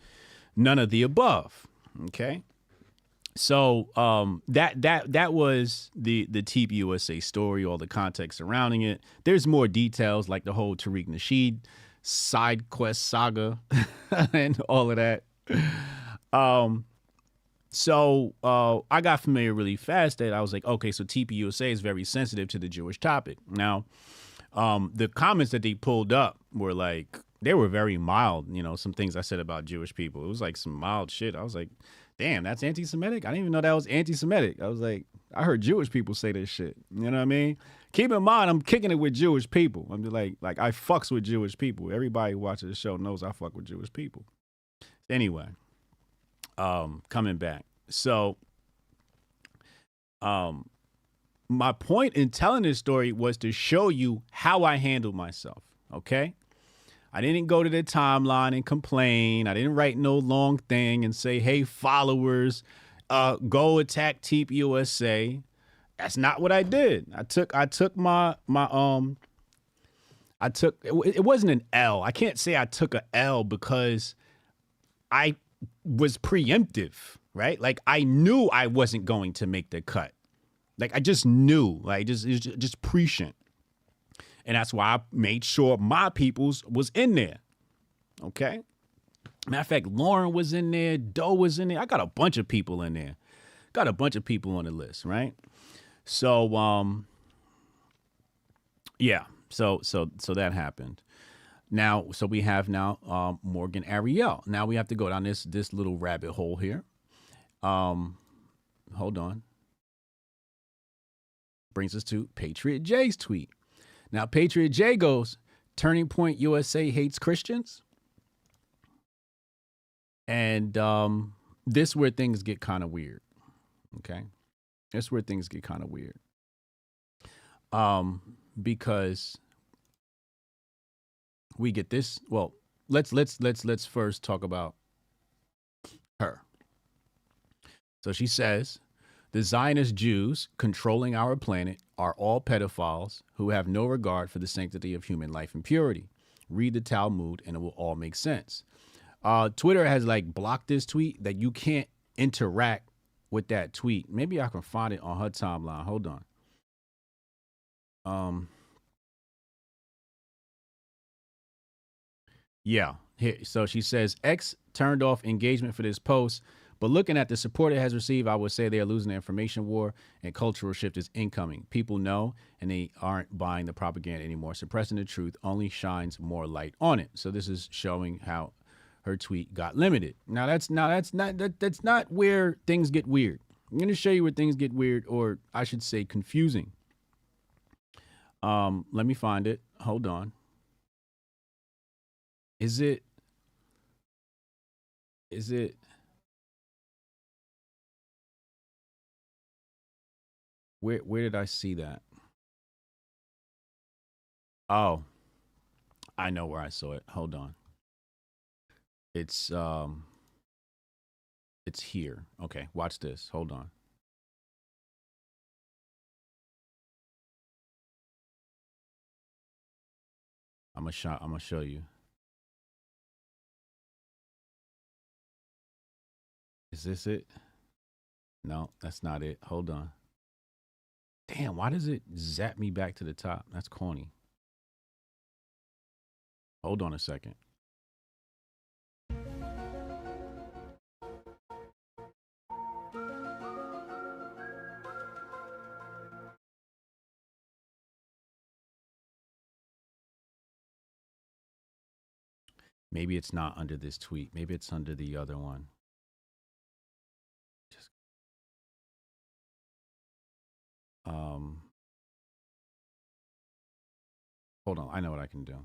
none of the above. Okay. So that was the TPUSA story, all the context surrounding it. There's more details like the whole Tariq Nasheed side quest saga and all of that. So I got familiar really fast that I was like, okay, so TPUSA is very sensitive to the Jewish topic. Now, the comments that they pulled up were like, they were very mild. You know, some things I said about Jewish people. It was like some mild shit. I was like, damn, that's anti-Semitic? I didn't even know that was anti-Semitic. I was like, I heard Jewish people say this shit. You know what I mean? Keep in mind, I'm kicking it with Jewish people. I'm just like I fucks with Jewish people. Everybody who watches the show knows I fuck with Jewish people. Anyway, coming back. So, my point in telling this story was to show you how I handled myself. Okay. I didn't go to the timeline and complain. I didn't write no long thing and say, hey, followers, go attack Teep USA. That's not what I did. It wasn't an L. I can't say I took a L because I was preemptive, right? Like I knew I wasn't going to make the cut. Like I just knew, like it was just prescient. And that's why I made sure my peoples was in there. Okay. Matter of fact, Lauren was in there. Doe was in there. I got a bunch of people in there. Got a bunch of people on the list, right? So, yeah. So that happened. Now, so we have now Morgan Ariel. Now we have to go down this little rabbit hole here. Hold on. Brings us to Patriot J's tweet. Now, Patriot J goes, Turning Point USA hates Christians. And this is where things get kind of weird. Okay. That's where things get kind of weird. Because we get this. Well, let's first talk about her. So she says, the Zionist Jews controlling our planet are all pedophiles who have no regard for the sanctity of human life and purity. Read the Talmud and it will all make sense. Twitter has like blocked this tweet that you can't interact with that tweet. Maybe I can find it on her timeline. Hold on. Yeah. Here, so she says, X turned off engagement for this post, but looking at the support it has received, I would say they are losing the information war and cultural shift is incoming. People know and they aren't buying the propaganda anymore. Suppressing the truth only shines more light on it. So this is showing how her tweet got limited. Now that's not where things get weird. I'm going to show you where things get weird, or I should say confusing. Let me find it. Hold on. Is it where did I see that? Oh, I know where I saw it. Hold on. It's here. Okay, watch this. Hold on. I'm gonna show you. Is this it? No, that's not it. Hold on. Damn, why does it zap me back to the top? That's corny. Hold on a second. Maybe it's not under this tweet. Maybe it's under the other one. Hold on. I know what I can do.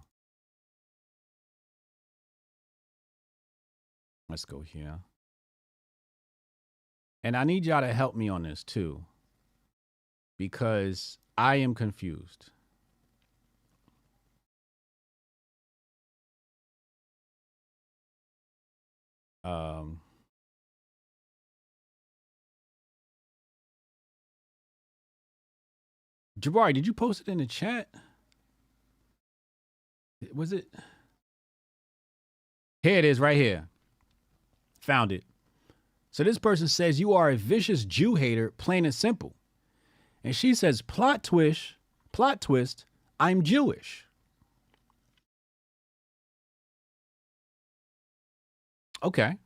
Let's go here. And I need y'all to help me on this too, because I am confused. Jabari, did you post it in the chat? Was it? Here it is right here. Found it. So this person says, you are a vicious Jew hater, plain and simple. And she says, plot twist, I'm Jewish. Okay.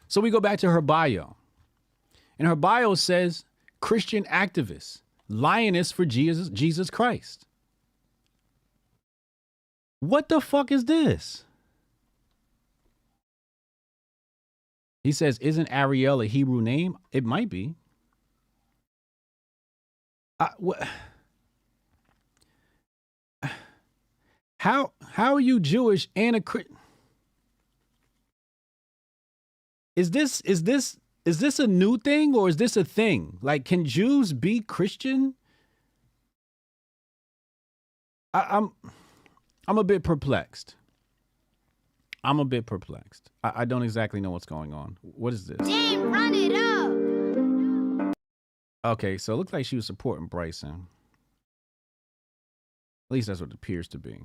So we go back to her bio. And her bio says, Christian activist, lioness for Jesus Christ. What the fuck is this? He says, isn't Ariel a Hebrew name? It might be. How are you Jewish and a Christian? Is this Is this a new thing or is this a thing? Like, can Jews be Christian? I'm a bit perplexed. I'm a bit perplexed. I don't exactly know what's going on. What is this? Damn, run it up. Okay, so it looks like she was supporting Bryson. At least that's what it appears to be.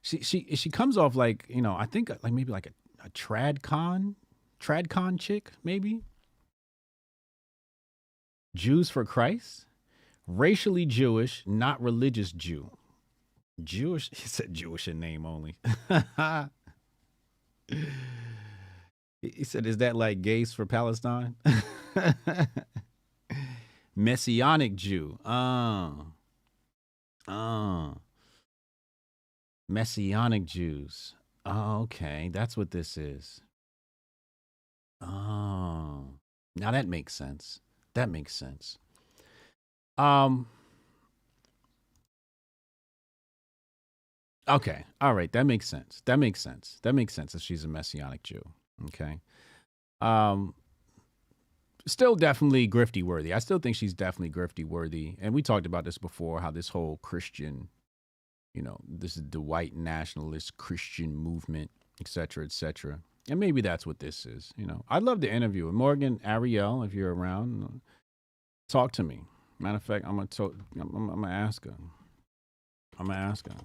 She comes off like, you know, I think like maybe like a tradcon chick, maybe. Jews for Christ, racially Jewish, not religious Jew. Jewish, he said Jewish in name only. He said, is that like gays for Palestine? Messianic Jew. Messianic Jews. Oh, okay. That's what this is. Oh. Now that makes sense. That makes sense. Okay. All right. That makes sense. That makes sense. That makes sense if she's a Messianic Jew. Okay. Still definitely grifty worthy. I still think she's definitely grifty worthy. And we talked about this before, how this whole Christian, you know, this is the white nationalist Christian movement, et cetera, et cetera. And maybe that's what this is. You know, I'd love to interview her. Morgan Ariel, if you're around, talk to me. Matter of fact, I'm gonna ask her. I'm gonna ask her.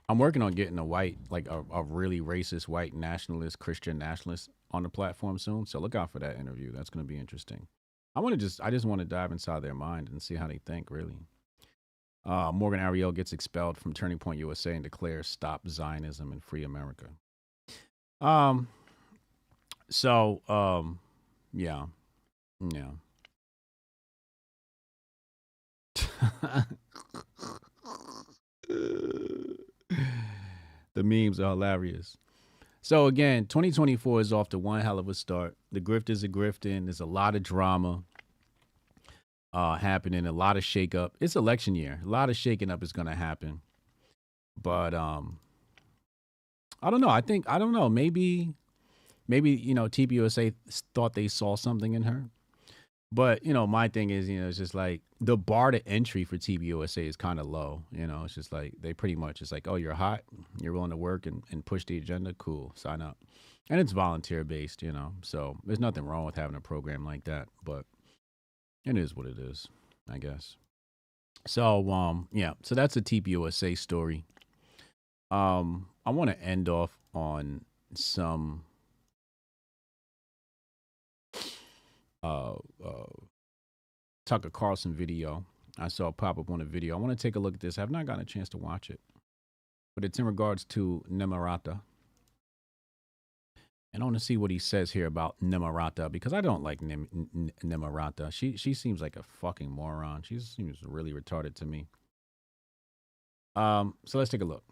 I'm working on getting a white, like a really racist white nationalist, Christian nationalist on the platform soon. So look out for that interview. That's going to be interesting. I just want to dive inside their mind and see how they think, really. Morgan Ariel gets expelled from Turning Point USA and declares stop Zionism and free America. Yeah. The memes are hilarious. So again, 2024 is off to one hell of a start. The grifters are grifting. There's a lot of drama happening, a lot of shakeup. It's election year. A lot of shaking up is going to happen. But I don't know. I don't know. Maybe you know, TPUSA thought they saw something in her. But, you know, my thing is, you know, it's just like the bar to entry for TPUSA is kind of low. You know, it's just like they pretty much, it's like, oh, you're hot, you're willing to work and push the agenda. Cool, sign up. And it's volunteer based, you know, so there's nothing wrong with having a program like that. But it is what it is, I guess. So, yeah, so that's a TPUSA story. I want to end off on some Tucker Carlson video. I saw pop up on a video. I want to take a look at this. I have not gotten a chance to watch it, but it's in regards to Nimarata. And I want to see what he says here about Nimarata, because I don't like Nimarata. She seems like a fucking moron. She seems really retarded to me. So let's take a look.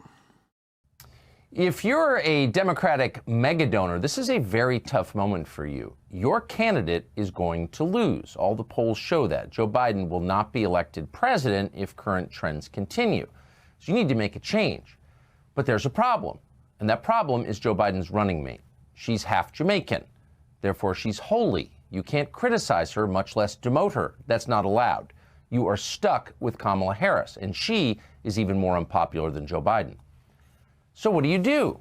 If you're a Democratic mega donor, this is a very tough moment for you. Your candidate is going to lose. All the polls show that. Joe Biden will not be elected president if current trends continue. So you need to make a change. But there's a problem, and that problem is Joe Biden's running mate. She's half Jamaican. Therefore, she's holy. You can't criticize her, much less demote her. That's not allowed. You are stuck with Kamala Harris, and she is even more unpopular than Joe Biden. So what do?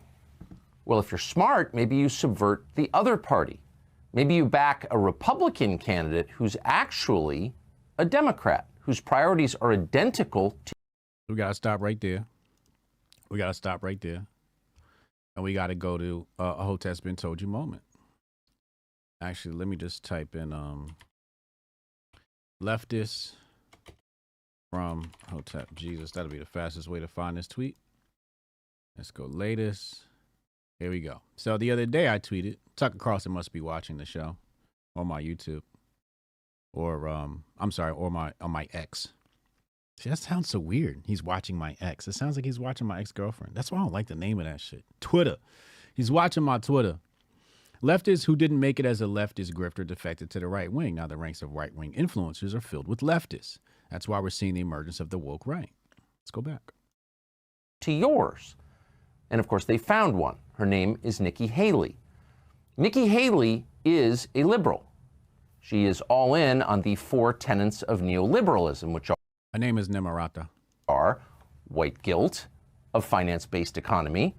Well, if you're smart, maybe you subvert the other party. Maybe you back a Republican candidate who's actually a Democrat, whose priorities are identical to... We got to stop right there. And we got to go to a Hotep's Been Told You moment. Actually, let me just type in leftist from Hotep Jesus. That'll be the fastest way to find this tweet. Let's go latest. Here we go. So the other day I tweeted, Tucker Carlson must be watching the show on my YouTube, or on my ex. See, that sounds so weird. He's watching my ex. It sounds like he's watching my ex-girlfriend. That's why I don't like the name of that shit. Twitter. He's watching my Twitter. Leftists who didn't make it as a leftist grifter defected to the right wing. Now the ranks of right-wing influencers are filled with leftists. That's why we're seeing the emergence of the woke right. Let's go back to yours. And of course, they found one. Her name is Nikki Haley. Nikki Haley is a liberal. She is all in on the 4 tenets of neoliberalism, which Her name is Nimarata. are white guilt, a finance-based economy,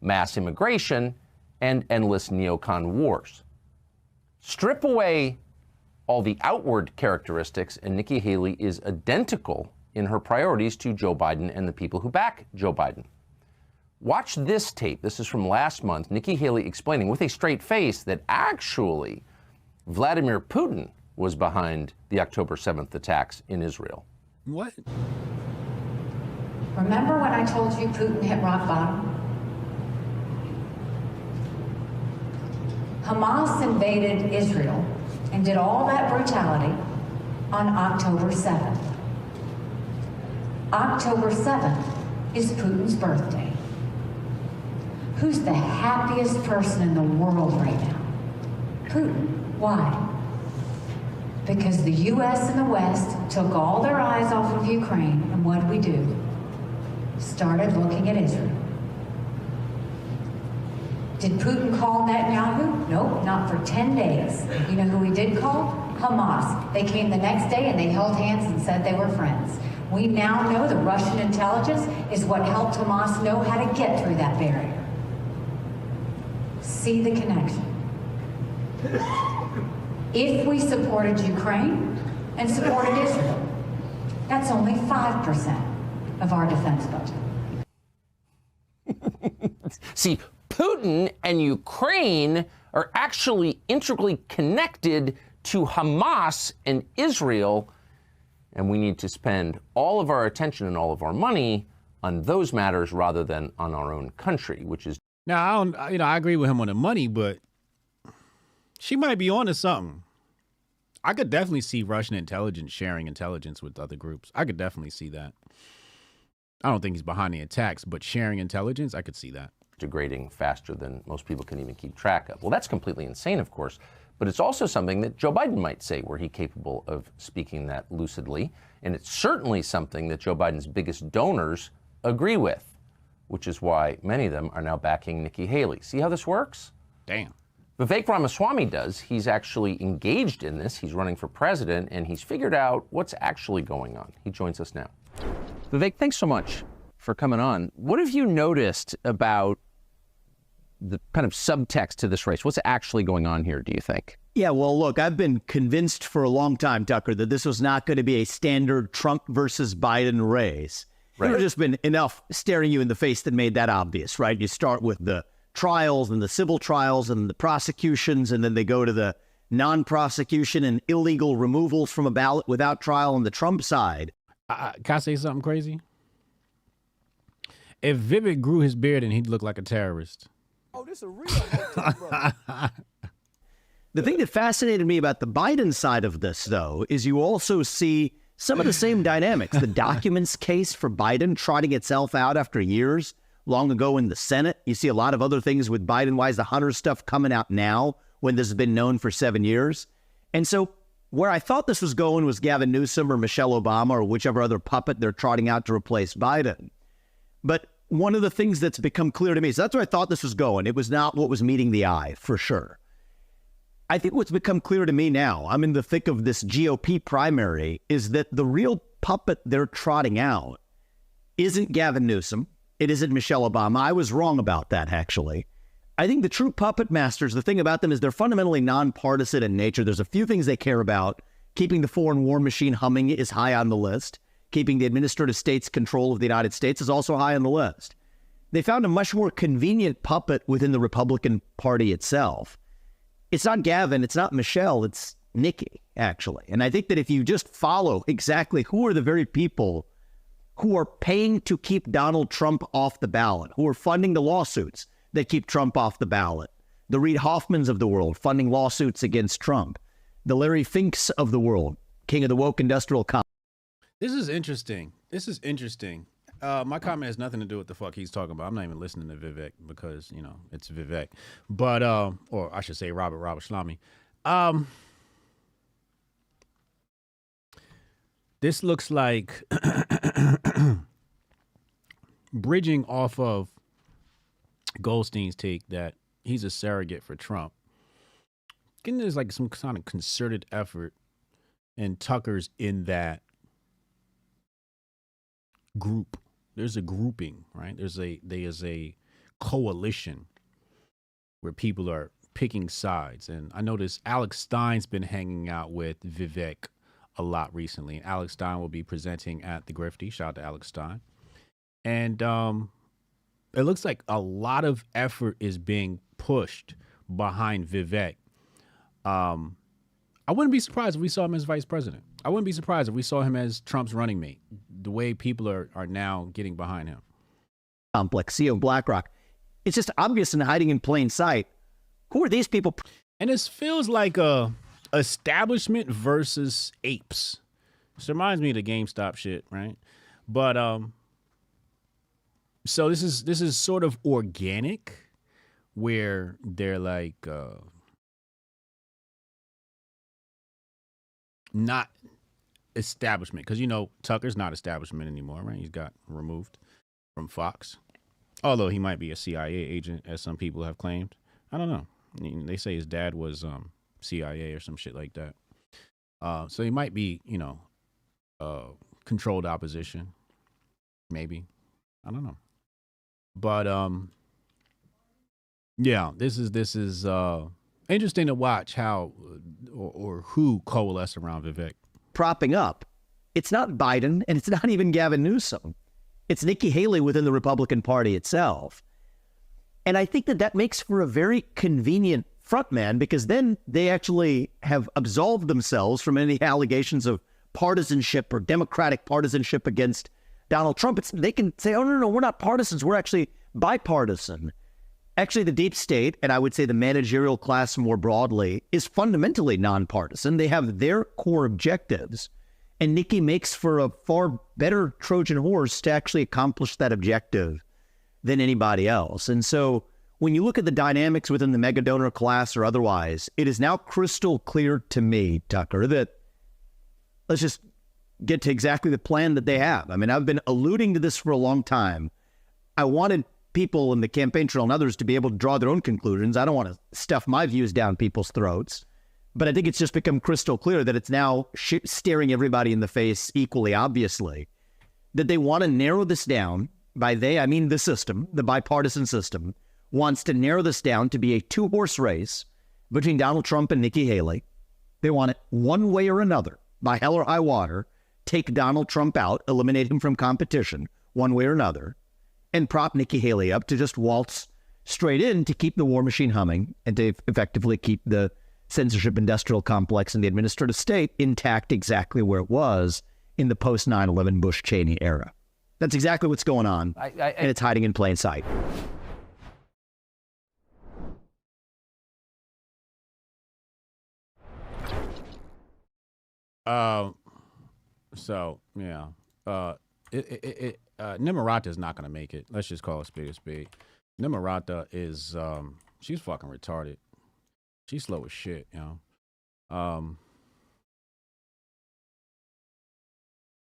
mass immigration, and endless neocon wars. Strip away all the outward characteristics, and Nikki Haley is identical in her priorities to Joe Biden and the people who back Joe Biden. Watch this tape. This is from last month. Nikki Haley explaining with a straight face that actually Vladimir Putin was behind the October 7th attacks in Israel. What? Remember when I told you Putin hit rock bottom? Hamas invaded Israel and did all that brutality on October 7th. October 7th is Putin's birthday. Who's the happiest person in the world right now? Putin. Why? Because the U.S. and the West took all their eyes off of Ukraine, and what did we do? Started looking at Israel. Did Putin call Netanyahu? Nope, not for 10 days. You know who he did call? Hamas. They came the next day and they held hands and said they were friends. We now know the Russian intelligence is what helped Hamas know how to get through that barrier. See the connection. If we supported Ukraine and supported Israel, that's only 5% of our defense budget. See, Putin and Ukraine are actually integrally connected to Hamas and Israel, and we need to spend all of our attention and all of our money on those matters rather than on our own country, which is. Now, I agree with him on the money, but she might be onto something. I could definitely see Russian intelligence sharing intelligence with other groups. I could definitely see that. I don't think he's behind the attacks, but sharing intelligence, I could see that. Degrading faster than most people can even keep track of. Well, that's completely insane, of course, but it's also something that Joe Biden might say were he capable of speaking that lucidly, and it's certainly something that Joe Biden's biggest donors agree with, which is why many of them are now backing Nikki Haley. See how this works? Damn. Vivek Ramaswamy does. He's actually engaged in this. He's running for president, and he's figured out what's actually going on. He joins us now. Vivek, thanks so much for coming on. What have you noticed about the kind of subtext to this race? What's actually going on here, do you think? Yeah, well, look, I've been convinced for a long time, Tucker, that this was not going to be a standard Trump versus Biden race. Right. There's just been enough staring you in the face that made that obvious, right? You start with the trials and the civil trials and the prosecutions, and then they go to the non-prosecution and illegal removals from a ballot without trial on the Trump side. Can I say something crazy? If Vivek grew his beard, and he'd look like a terrorist. Oh, this is a real Hotep brother. The thing that fascinated me about the Biden side of this, though, is you also see some of the same dynamics. The documents case for Biden trotting itself out after years, long ago in the Senate. You see a lot of other things with Biden. Why is the Hunter stuff coming out now when this has been known for 7 years? And so where I thought this was going was Gavin Newsom or Michelle Obama or whichever other puppet they're trotting out to replace Biden. But one of the things that's become clear to me, so that's where I thought this was going. It was not what was meeting the eye, for sure. I think what's become clear to me now, I'm in the thick of this GOP primary, is that the real puppet they're trotting out isn't Gavin Newsom. It isn't Michelle Obama. I was wrong about that, actually. I think the true puppet masters, the thing about them is they're fundamentally nonpartisan in nature. There's a few things they care about. Keeping the foreign war machine humming is high on the list. Keeping the administrative state's control of the United States is also high on the list. They found a much more convenient puppet within the Republican Party itself. It's not Gavin, it's not Michelle, it's Nikki, actually. And I think that if you just follow exactly who are the very people who are paying to keep Donald Trump off the ballot, who are funding the lawsuits that keep Trump off the ballot, the Reid Hoffmans of the world funding lawsuits against Trump, the Larry Finks of the world, king of the woke industrial complex. This is interesting. My comment has nothing to do with the fuck he's talking about. I'm not even listening to Vivek because, it's Vivek. But, or I should say Robert Shlami. This looks like bridging off of Goldstein's take that he's a surrogate for Trump. Again, there's like some kind of concerted effort, and Tucker's in that group. There's a grouping, right? There's a coalition where people are picking sides. And I noticed Alex Stein's been hanging out with Vivek a lot recently. And Alex Stein will be presenting at the Grifty. Shout out to Alex Stein. And it looks like a lot of effort is being pushed behind Vivek. I wouldn't be surprised if we saw him as vice president. I wouldn't be surprised if we saw him as Trump's running mate, the way people are now getting behind him. Complex, CEO of BlackRock. It's just obvious and hiding in plain sight. Who are these people? And this feels like a establishment versus apes. This reminds me of the GameStop shit, right? But so this is sort of organic, where they're like not establishment, because Tucker's not establishment anymore, right? He's got removed from Fox, although he might be a CIA agent, as some people have claimed. I don't know. They say his dad was CIA or some shit like that. So he might be, controlled opposition, maybe. I don't know. But yeah, this is interesting to watch how or who coalesce around Vivek. Propping up. It's not Biden, and it's not even Gavin Newsom. It's Nikki Haley within the Republican Party itself. And I think that makes for a very convenient frontman, because then they actually have absolved themselves from any allegations of partisanship or Democratic partisanship against Donald Trump. They can say, oh, no, we're not partisans. We're actually bipartisan. Actually, the deep state, and I would say the managerial class more broadly, is fundamentally nonpartisan. They have their core objectives. And Nikki makes for a far better Trojan horse to actually accomplish that objective than anybody else. And so when you look at the dynamics within the mega donor class or otherwise, it is now crystal clear to me, Tucker, that let's just get to exactly the plan that they have. I mean, I've been alluding to this for a long time. I wanted people in the campaign trail and others to be able to draw their own conclusions. I don't want to stuff my views down people's throats. But I think it's just become crystal clear that it's now staring everybody in the face equally obviously, that they want to narrow this down. By they, I mean the system, the bipartisan system, wants to narrow this down to be a two-horse race between Donald Trump and Nikki Haley. They want it one way or another, by hell or high water, take Donald Trump out, eliminate him from competition, one way or another, and prop Nikki Haley up to just waltz straight in to keep the war machine humming and to effectively keep the censorship industrial complex and the administrative state intact exactly where it was in the post 9/11 Bush-Cheney era. That's exactly what's going on, and it's hiding in plain sight. So yeah, Nimarata is not gonna make it. Let's just call it spade a spade. Nimarata is she's fucking retarded. She's slow as shit,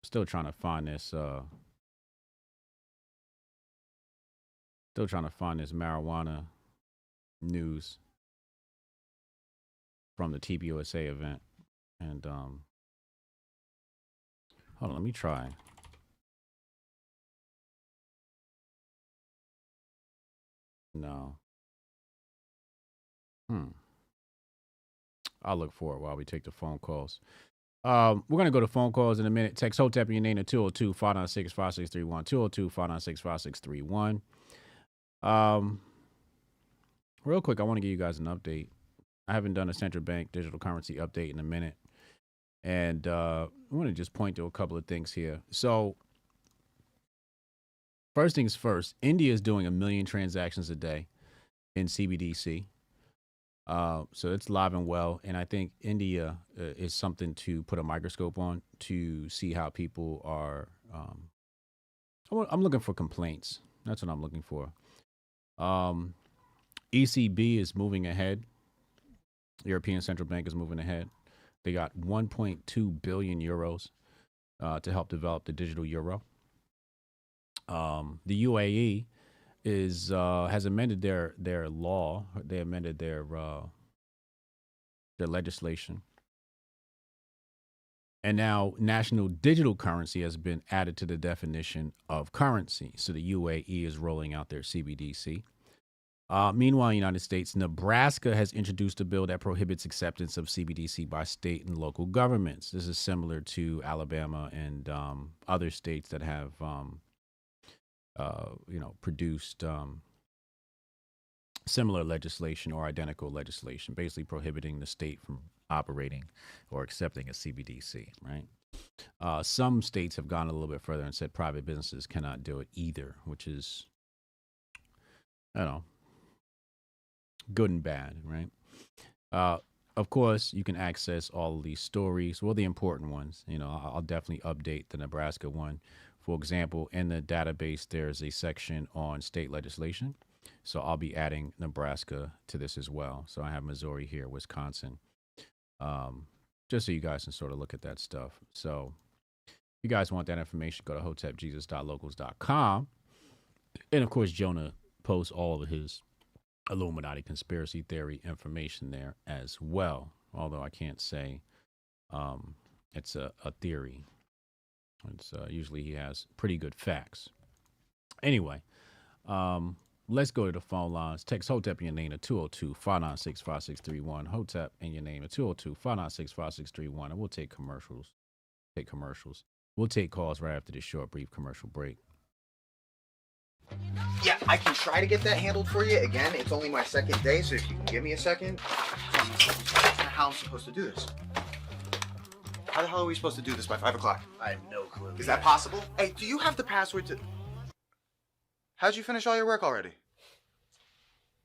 Still trying to find this. Still trying to find this marijuana news from the TPUSA event, and hold on, let me try. No. I'll look for it while we take the phone calls. We're going to go to phone calls in a minute. Text Hotep your name to 202-596-5631. 202-596-5631. Real quick, I want to give you guys an update. I haven't done a central bank digital currency update in a minute. And I want to just point to a couple of things here. So first things first, India is doing 1 million transactions a day in CBDC. So it's live and well. And I think India is something to put a microscope on to see how people are. I'm looking for complaints. That's what I'm looking for. ECB is moving ahead. European Central Bank is moving ahead. They got 1.2 billion euros to help develop the digital euro. The UAE has amended their law. They amended their legislation. And now national digital currency has been added to the definition of currency. So the UAE is rolling out their CBDC. Meanwhile, in the United States, Nebraska has introduced a bill that prohibits acceptance of CBDC by state and local governments. This is similar to Alabama and other states that have, produced similar legislation or identical legislation, basically prohibiting the state from operating or accepting a CBDC, right? Some states have gone a little bit further and said private businesses cannot do it either, which is, good and bad, right? Of course, you can access all of these stories, well, the important ones. I'll definitely update the Nebraska one. For example, in the database, there's a section on state legislation. So I'll be adding Nebraska to this as well. So I have Missouri here, Wisconsin, just so you guys can sort of look at that stuff. So if you guys want that information, go to hotepjesus.locals.com. And of course, Jonah posts all of his Illuminati conspiracy theory information there as well. Although I can't say it's a theory. It's usually he has pretty good facts. Anyway, let's go to the phone lines. Text Hotep in your name at 202-596-5631. Hotep in your name at 202-596-5631. And we'll take commercials. We'll take calls right after this short, brief commercial break. Yeah, I can try to get that handled for you. Again, it's only my second day, so if you can give me a second. How am I supposed to do this? How the hell are we supposed to do this by 5 o'clock? I have no clue. Is that possible? Hey, do you have the password to... How'd you finish all your work already?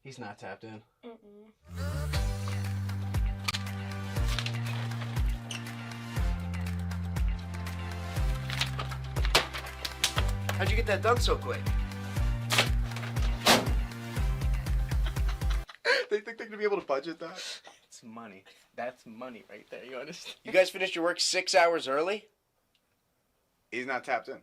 He's not tapped in. How'd you get that done so quick? They think they're gonna be able to budget that? It's money. That's money right there. You understand? You guys finished your work 6 hours early? He's not tapped in.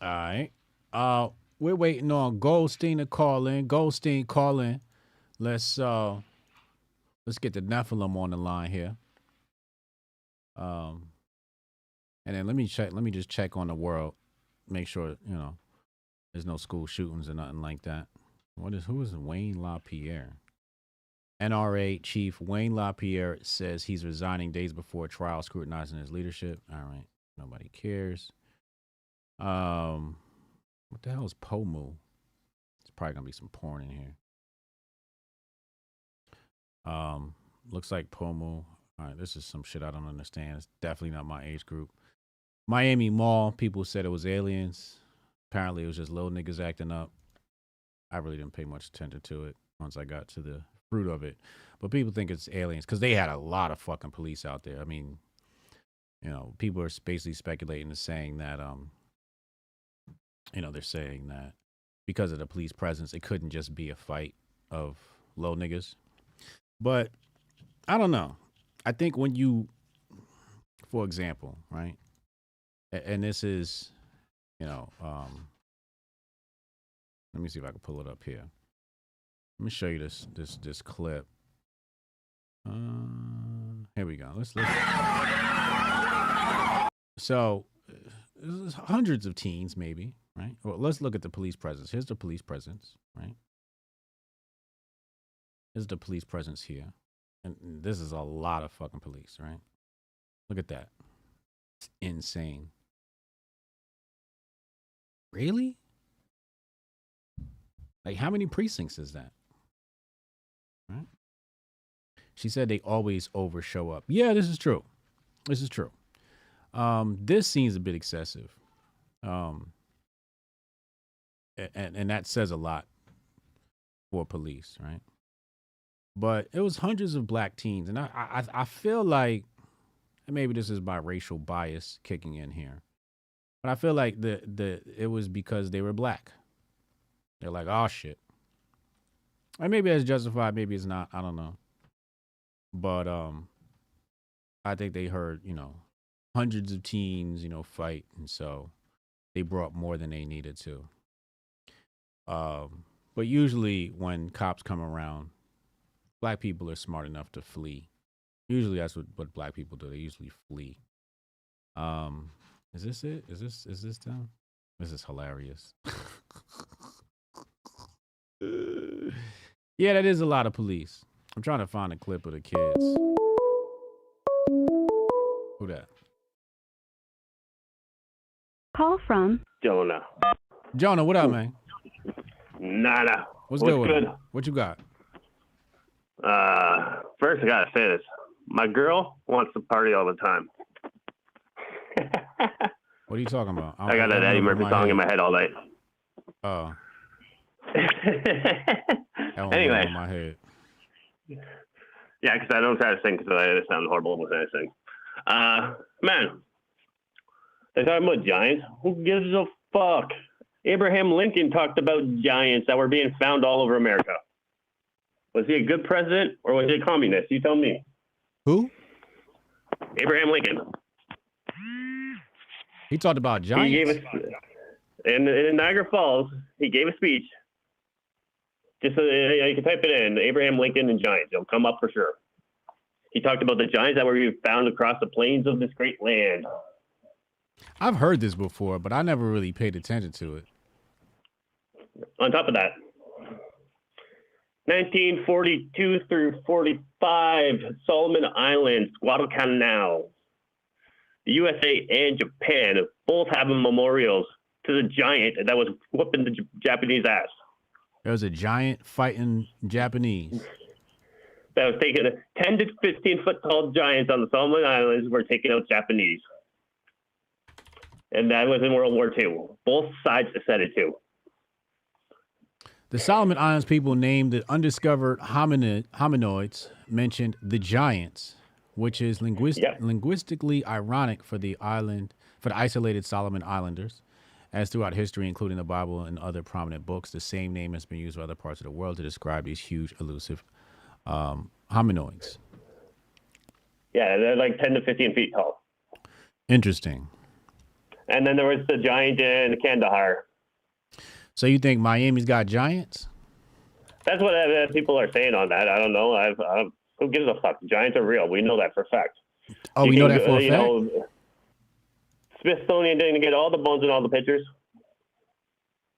All right. We're waiting on Goldstein to call in. Goldstein, call in. Let's get the Nephilim on the line here. And then let me just check on the world. Make sure, there's no school shootings or nothing like that. Who is Wayne LaPierre? NRA Chief Wayne LaPierre says he's resigning days before trial, scrutinizing his leadership. All right. Nobody cares. What the hell is Pomu? It's probably gonna be some porn in here. Looks like Pomu. All right, this is some shit I don't understand. It's definitely not my age group. Miami Mall, people said it was aliens. Apparently it was just little niggas acting up. I really didn't pay much attention to it once I got to the fruit of it. But people think it's aliens because they had a lot of fucking police out there. I mean, people are basically speculating and saying that they're saying that because of the police presence, it couldn't just be a fight of low niggas. But I don't know. I think when you, for example, right, and this is, let me see if I can pull it up here. Let me show you this clip. Here we go. Let's so there's hundreds of teens, maybe, right? Well, let's look at the police presence. Here's the police presence, right? Here's the police presence here. And this is a lot of fucking police, right? Look at that. It's insane. Really? Like, how many precincts is that? Right? She said they always show up. Yeah, this is true. This is true. This seems a bit excessive. And that says a lot for police, right? But it was hundreds of black teens. And I feel like maybe this is my racial bias kicking in here. But I feel like it was because they were black. They're like, oh shit. And maybe that's justified, maybe it's not. I don't know. But I think they heard, hundreds of teens, fight, and so they brought more than they needed to. But usually when cops come around, black people are smart enough to flee. Usually that's what black people do. They usually flee. Is this it? Is this them? This is hilarious. Yeah, that is a lot of police. I'm trying to find a clip of the kids. Who that? Call from Jonah. Jonah, what up, man? Nada. What's good? What you got? First I gotta say this. My girl wants to party all the time. What are you talking about? I got that Eddie Murphy song in my head all night. Oh. Anyway. In my head. Yeah, because I don't try to sing because I sound horrible when I sing. Man, they're talking about giants. Who gives a fuck? Abraham Lincoln talked about giants that were being found all over America. Was he a good president or was he a communist? You tell me. Who? Abraham Lincoln. He talked about giants. He gave in Niagara Falls. He gave a speech. Just so you can type it in, Abraham Lincoln and giants. It'll come up for sure. He talked about the giants that were being found across the plains of this great land. I've heard this before, but I never really paid attention to it. On top of that, 1942 through 45, Solomon Islands, Guadalcanal, the USA and Japan both have memorials to the giant that was whooping the Japanese ass. There was a giant fighting Japanese. That was taking 10 to 15 foot tall giants on the Solomon Islands were taking out Japanese. And that was in World War II. Both sides said it too. The Solomon Islands people named the undiscovered hominoids mentioned the giants, which is linguistically ironic for the isolated Solomon Islanders. As throughout history, including the Bible and other prominent books, the same name has been used by other parts of the world to describe these huge, elusive hominoids. Yeah, they're like 10 to 15 feet tall. Interesting. And then there was the giant in Kandahar. So you think Miami's got giants? That's what people are saying on that. I don't know. Who gives a fuck? The giants are real. We know that for a fact. Oh, we know that for a fact? Smithsonian didn't get all the bones and all the pictures.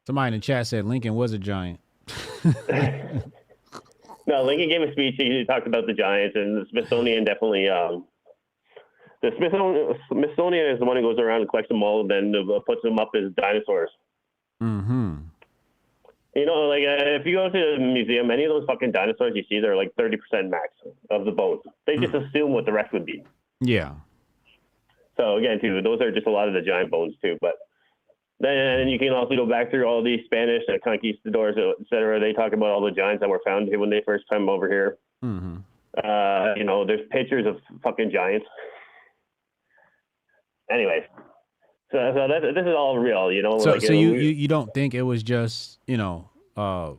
Somebody in the chat said Lincoln was a giant. No, Lincoln gave a speech. He talked about the giants, and the Smithsonian definitely. The Smithsonian is the one who goes around and collects them all, and then puts them up as dinosaurs. Mm-hmm. You know, like if you go to the museum, any of those fucking dinosaurs you see, they're like 30% max of the bones. They just assume what the rest would be. Yeah. So again, too, those are just a lot of the giant bones too. But then you can also go back through all these Spanish conquistadors, etc. They talk about all the giants that were found here when they first came over here. Mm-hmm. You know, there's pictures of fucking giants. Anyways, so this is all real, you know. So, like, you don't think it was just a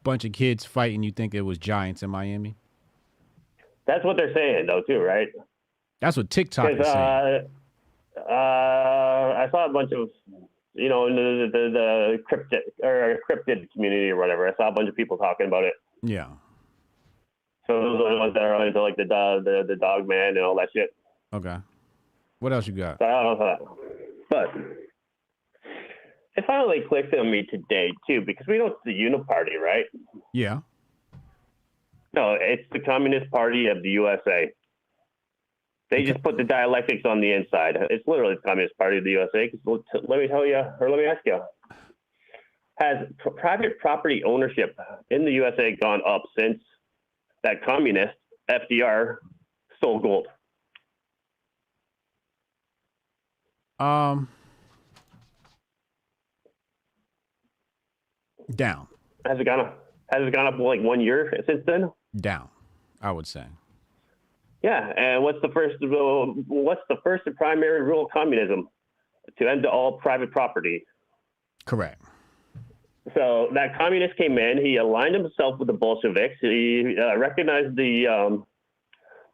bunch of kids fighting? You think it was giants in Miami? That's what they're saying, though, too, right? That's what TikTok is saying. I saw a bunch of, the cryptid community or whatever. I saw a bunch of people talking about it. Yeah. So those are the ones that are into like the dog man and all that shit. Okay. What else you got? So I don't know, but it finally clicked on me today too, because we know it's the Uniparty, right? Yeah. No, it's the Communist Party of the USA. They just put the dialectics on the inside. It's literally the Communist Party of the USA. Let me tell you, or let me ask you, has private property ownership in the USA gone up since that communist FDR stole gold? Down. Has it gone up like 1 year since then? Down, I would say. Yeah, and what's the first and primary rule of communism? to end all private property. Correct. So that communist came in. He aligned himself with the Bolsheviks. He recognized the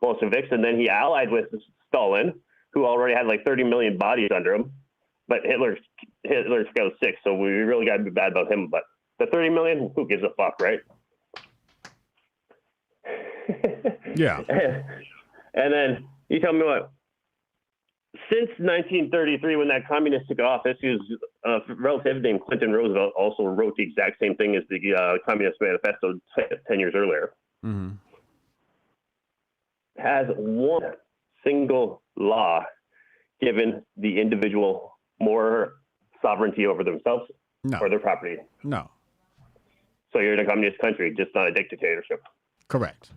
Bolsheviks, and then he allied with Stalin, who already had like 30 million bodies under him. But Hitler's got 6, so we really got to be bad about him. But the 30 million, who gives a fuck, right? Yeah. And then you tell me what? Since 1933, when that communist took office, his relative named Clinton Roosevelt also wrote the exact same thing as the Communist Manifesto 10 years earlier. Mm-hmm. Has one single law given the individual more sovereignty over themselves or their property? No. So you're in a communist country, just not a dictatorship. Correct.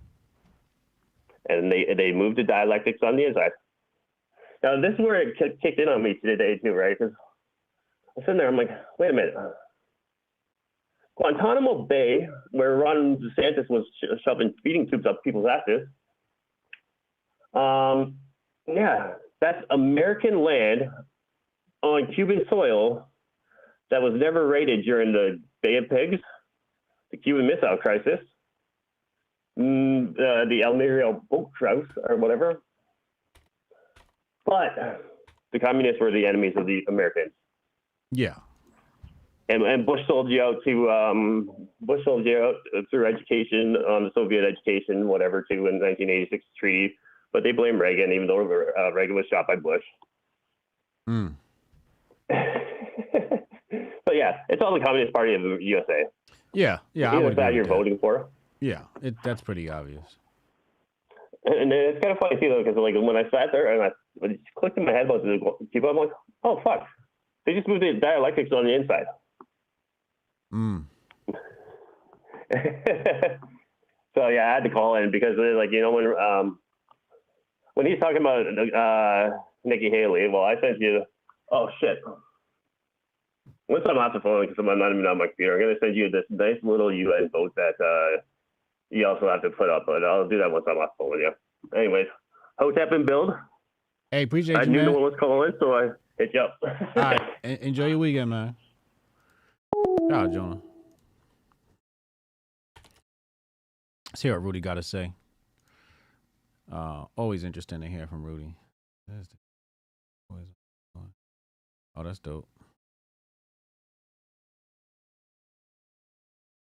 And they moved to dialectics on the inside. Now, this is where it kicked in on me today, too, right? Because I'm sitting there, I'm like, wait a minute. Guantanamo Bay, where Ron DeSantis was shoving feeding tubes up people's asses, yeah, that's American land on Cuban soil that was never raided during the Bay of Pigs, the Cuban Missile Crisis, the Almeria boat truce, or whatever. But the communists were the enemies of the Americans. Yeah. And Bush sold you out through education, on the Soviet education, whatever, too, in the 1986 treaty. But they blame Reagan, even though Reagan was shot by Bush. Mm. But yeah, it's all the Communist Party of the USA. Yeah, yeah. Either that you're voting for. Yeah, that's pretty obvious. And it's kind of funny too, though, because like when I sat there and I just clicked in my head about the people, I'm like, oh fuck, they just moved the dialectics on the inside. Mm. So yeah, I had to call in because like, you know, when he's talking about Nikki Haley, well, I sent you. Oh shit. Once I'm off the phone, because I'm not even on my computer, I'm gonna send you this nice little UN vote that you also have to put up, but I'll do that once I'm off the phone with you. Anyways, Hotep and Build. Hey, appreciate I you, knew man. no one was calling, so I hit you up. All right, enjoy your weekend, man. Shout out, Jonah. Let's hear what Rudy got to say. Always interesting to hear from Rudy. Oh, that's dope.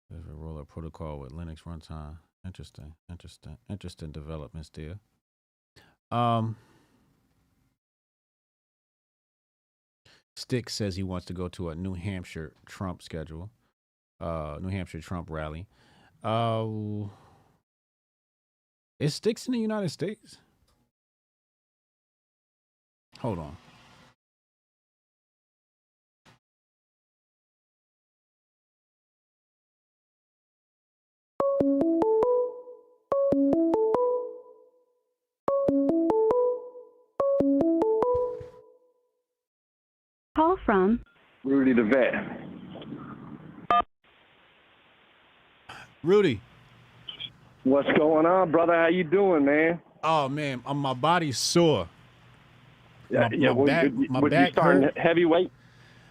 There's a roll-up protocol with Linux runtime. Interesting developments there. Stick says he wants to go to a New Hampshire Trump schedule. New Hampshire Trump rally. Is Sticks in the United States? Hold on. Call from Rudy the Vet. Rudy. What's going on, brother? How you doing, man? Oh man, my body's sore. My back starting hurt. heavyweight.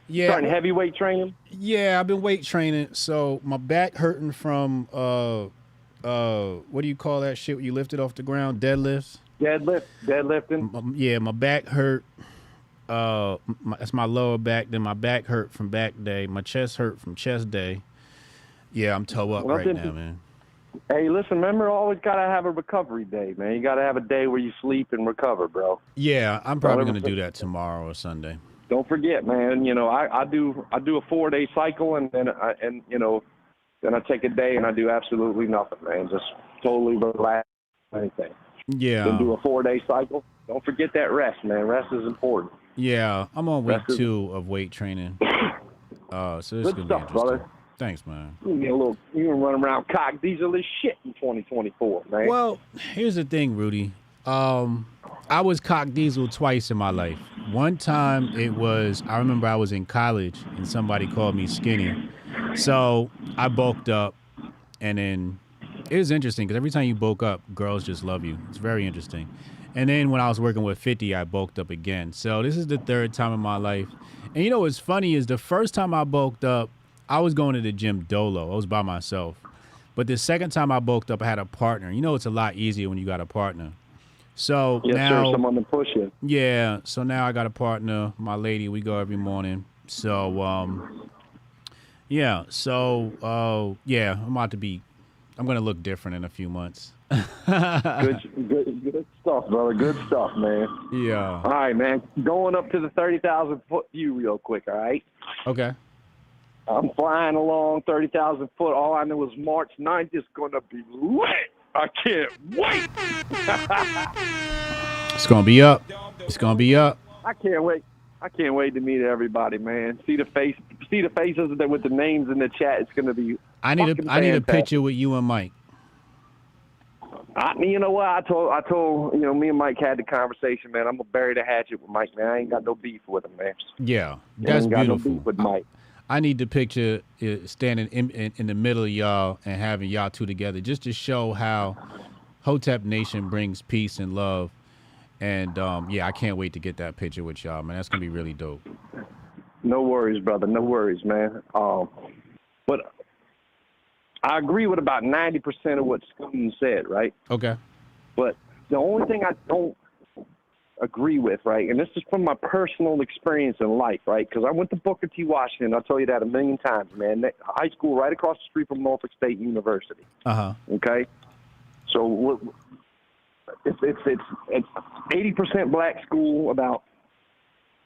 Yeah, starting heavyweight training. Yeah, I've been weight training. So my back hurting from what do you call that shit when you lift it off the ground? Deadlifting. Deadlifting. My back hurt. That's my lower back. Then my back hurt from back day. My chest hurt from chest day. Yeah, I'm toe up right now, man. Hey, listen, remember, always got to have a recovery day, man. You got to have a day where you sleep and recover, bro. Yeah, I'm probably going to do that tomorrow or Sunday. Don't forget, man, you know, I do a 4-day cycle and then I take a day and I do absolutely nothing, man. Just totally relax, anything. Yeah. Then do a 4-day cycle. Don't forget that rest, man. Rest is important. Yeah, I'm on week 2 of weight training. So this is going to be interesting. Brother. Thanks, man. You can run around cock diesel as shit in 2024, man. Well, here's the thing, Rudy. I was cock diesel twice in my life. One time I remember I was in college and somebody called me skinny. So I bulked up, and then it was interesting because every time you bulk up, girls just love you. It's very interesting. And then when I was working with 50, I bulked up again. So this is the third time in my life. And you know what's funny is the first time I bulked up, I was going to the gym dolo. I was by myself. But the second time I bulked up, I had a partner. You know, it's a lot easier when you got a partner. So Yes, now, sir, someone to push you. Yeah. So now I got a partner, my lady. We go every morning. So, yeah. So, yeah, I'm going to look different in a few months. Good stuff, brother. Good stuff, man. Yeah. All right, man. Going up to the 30,000 foot view real quick, all right? Okay. I'm flying along 30,000 foot. All I know is March 9th is going to be lit. I can't wait. It's going to be up. It's going to be up. I can't wait. I can't wait to meet everybody, man. See the faces with the names in the chat. It's going to be I need a picture with you and Mike. You know what? I told me and Mike had the conversation, man. I'm gonna bury the hatchet with Mike, man. I ain't got no beef with him, man. Yeah, I that's ain't got beautiful. no beef with Mike. I need the picture standing in the middle of y'all and having y'all two together, just to show how Hotep Nation brings peace and love. And yeah, I can't wait to get that picture with y'all, man. That's gonna be really dope. No worries, brother. No worries, man. But I agree with about 90% of what Scoon said, right? Okay. But the only thing I don't agree with, right, and this is from my personal experience in life, right, because I went to Booker T. Washington. I'll tell you that a million times, man. That high school right across the street from Norfolk State University. Uh-huh. Okay? So it's 80% black school, about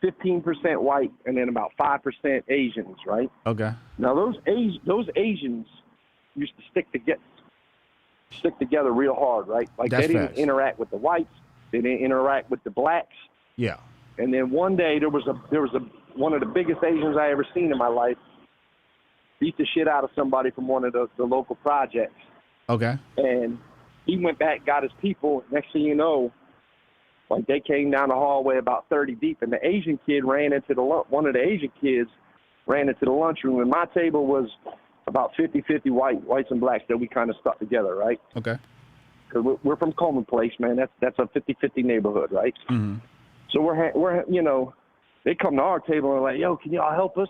15% white, and then about 5% Asians, right? Okay. Now those Asians used to stick together real hard, right? Like That's they didn't facts. interact with the whites, they didn't interact with the blacks. Yeah. And then one day there was one of the biggest Asians I ever seen in my life beat the shit out of somebody from one of the local projects. Okay. And he went back, got his people. Next thing you know, like they came down the hallway about 30 deep, and the Asian kid ran into one of the Asian kids ran into the lunchroom, and my table was about 50-50 whites and blacks that we kind of stuck together, right? Okay. Because we're from Coleman Place, man. That's a 50-50 neighborhood, right? Mm-hmm. So we're they come to our table and like, yo, can y'all help us?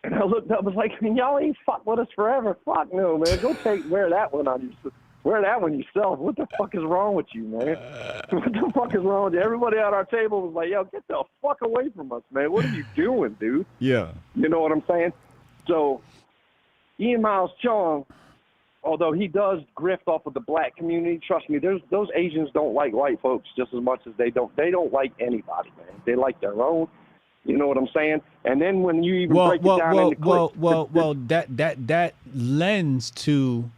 And I looked up and was like, y'all ain't fuck with us forever. Fuck no, man. Go wear that one yourself. What the fuck is wrong with you, man? What the fuck is wrong with you? Everybody at our table was like, yo, get the fuck away from us, man. What are you doing, dude? Yeah. You know what I'm saying? So Ian Miles Chong, although he does grift off of the black community, trust me, those Asians don't like white folks just as much as they don't like anybody, man. They like their own. You know what I'm saying? And then when you even break it down into clips, that lends to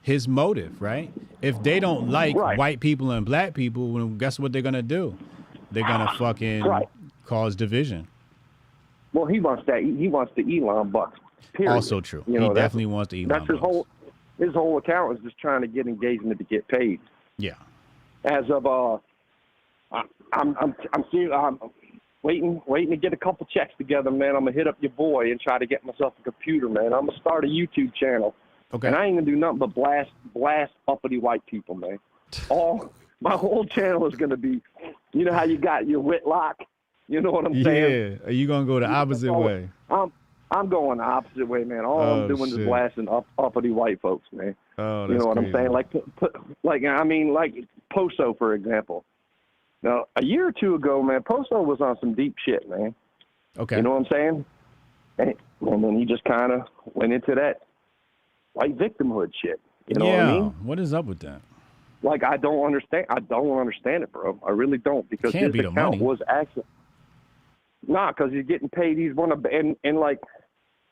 his motive, right? If they don't like white people and black people, well, guess what they're gonna do? They're gonna fucking cause division. Well, he wants the Elon bucks. Period. Also true. You know, he definitely wants the Elon That's his whole account is just trying to get engagement to get paid. Yeah. As of I'm waiting to get a couple checks together, man. I'm gonna hit up your boy and try to get myself a computer, man. I'm gonna start a YouTube channel. Okay. And I ain't gonna do nothing but blast uppity white people, man. My whole channel is gonna be, you know how you got your Whitlock, you know what I'm saying? Yeah. Are you gonna go the opposite way? I'm going the opposite way, man. All I'm doing is blasting uppity white folks, man. Oh, that's you know what crazy. I'm saying? Like Poso, for example. Now, a year or two ago, man, Poso was on some deep shit, man. Okay. You know what I'm saying? And then he just kind of went into that white victimhood shit. You know what I mean? What is up with that? Like, I don't understand it, bro. I really don't, because Can't his be the account money. was actually because he's getting paid. He's one of and like,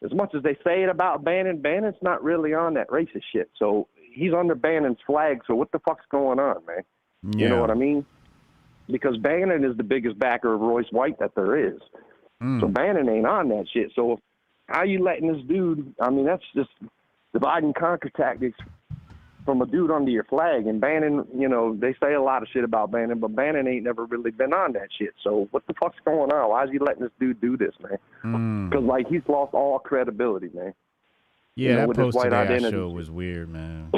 as much as they say it about Bannon's not really on that racist shit. So he's under Bannon's flag. So what the fuck's going on, man? Yeah. You know what I mean? Because Bannon is the biggest backer of Royce White that there is. So Bannon ain't on that shit. So how you letting this dude? I mean, that's just divide and conquer tactics from a dude under your flag. And Bannon, you know, they say a lot of shit about Bannon, but Bannon ain't never really been on that shit. So what the fuck's going on? Why is he letting this dude do this, man? Because like he's lost all credibility, man. Yeah, You know, that with his post white today I identity. showed was weird, man.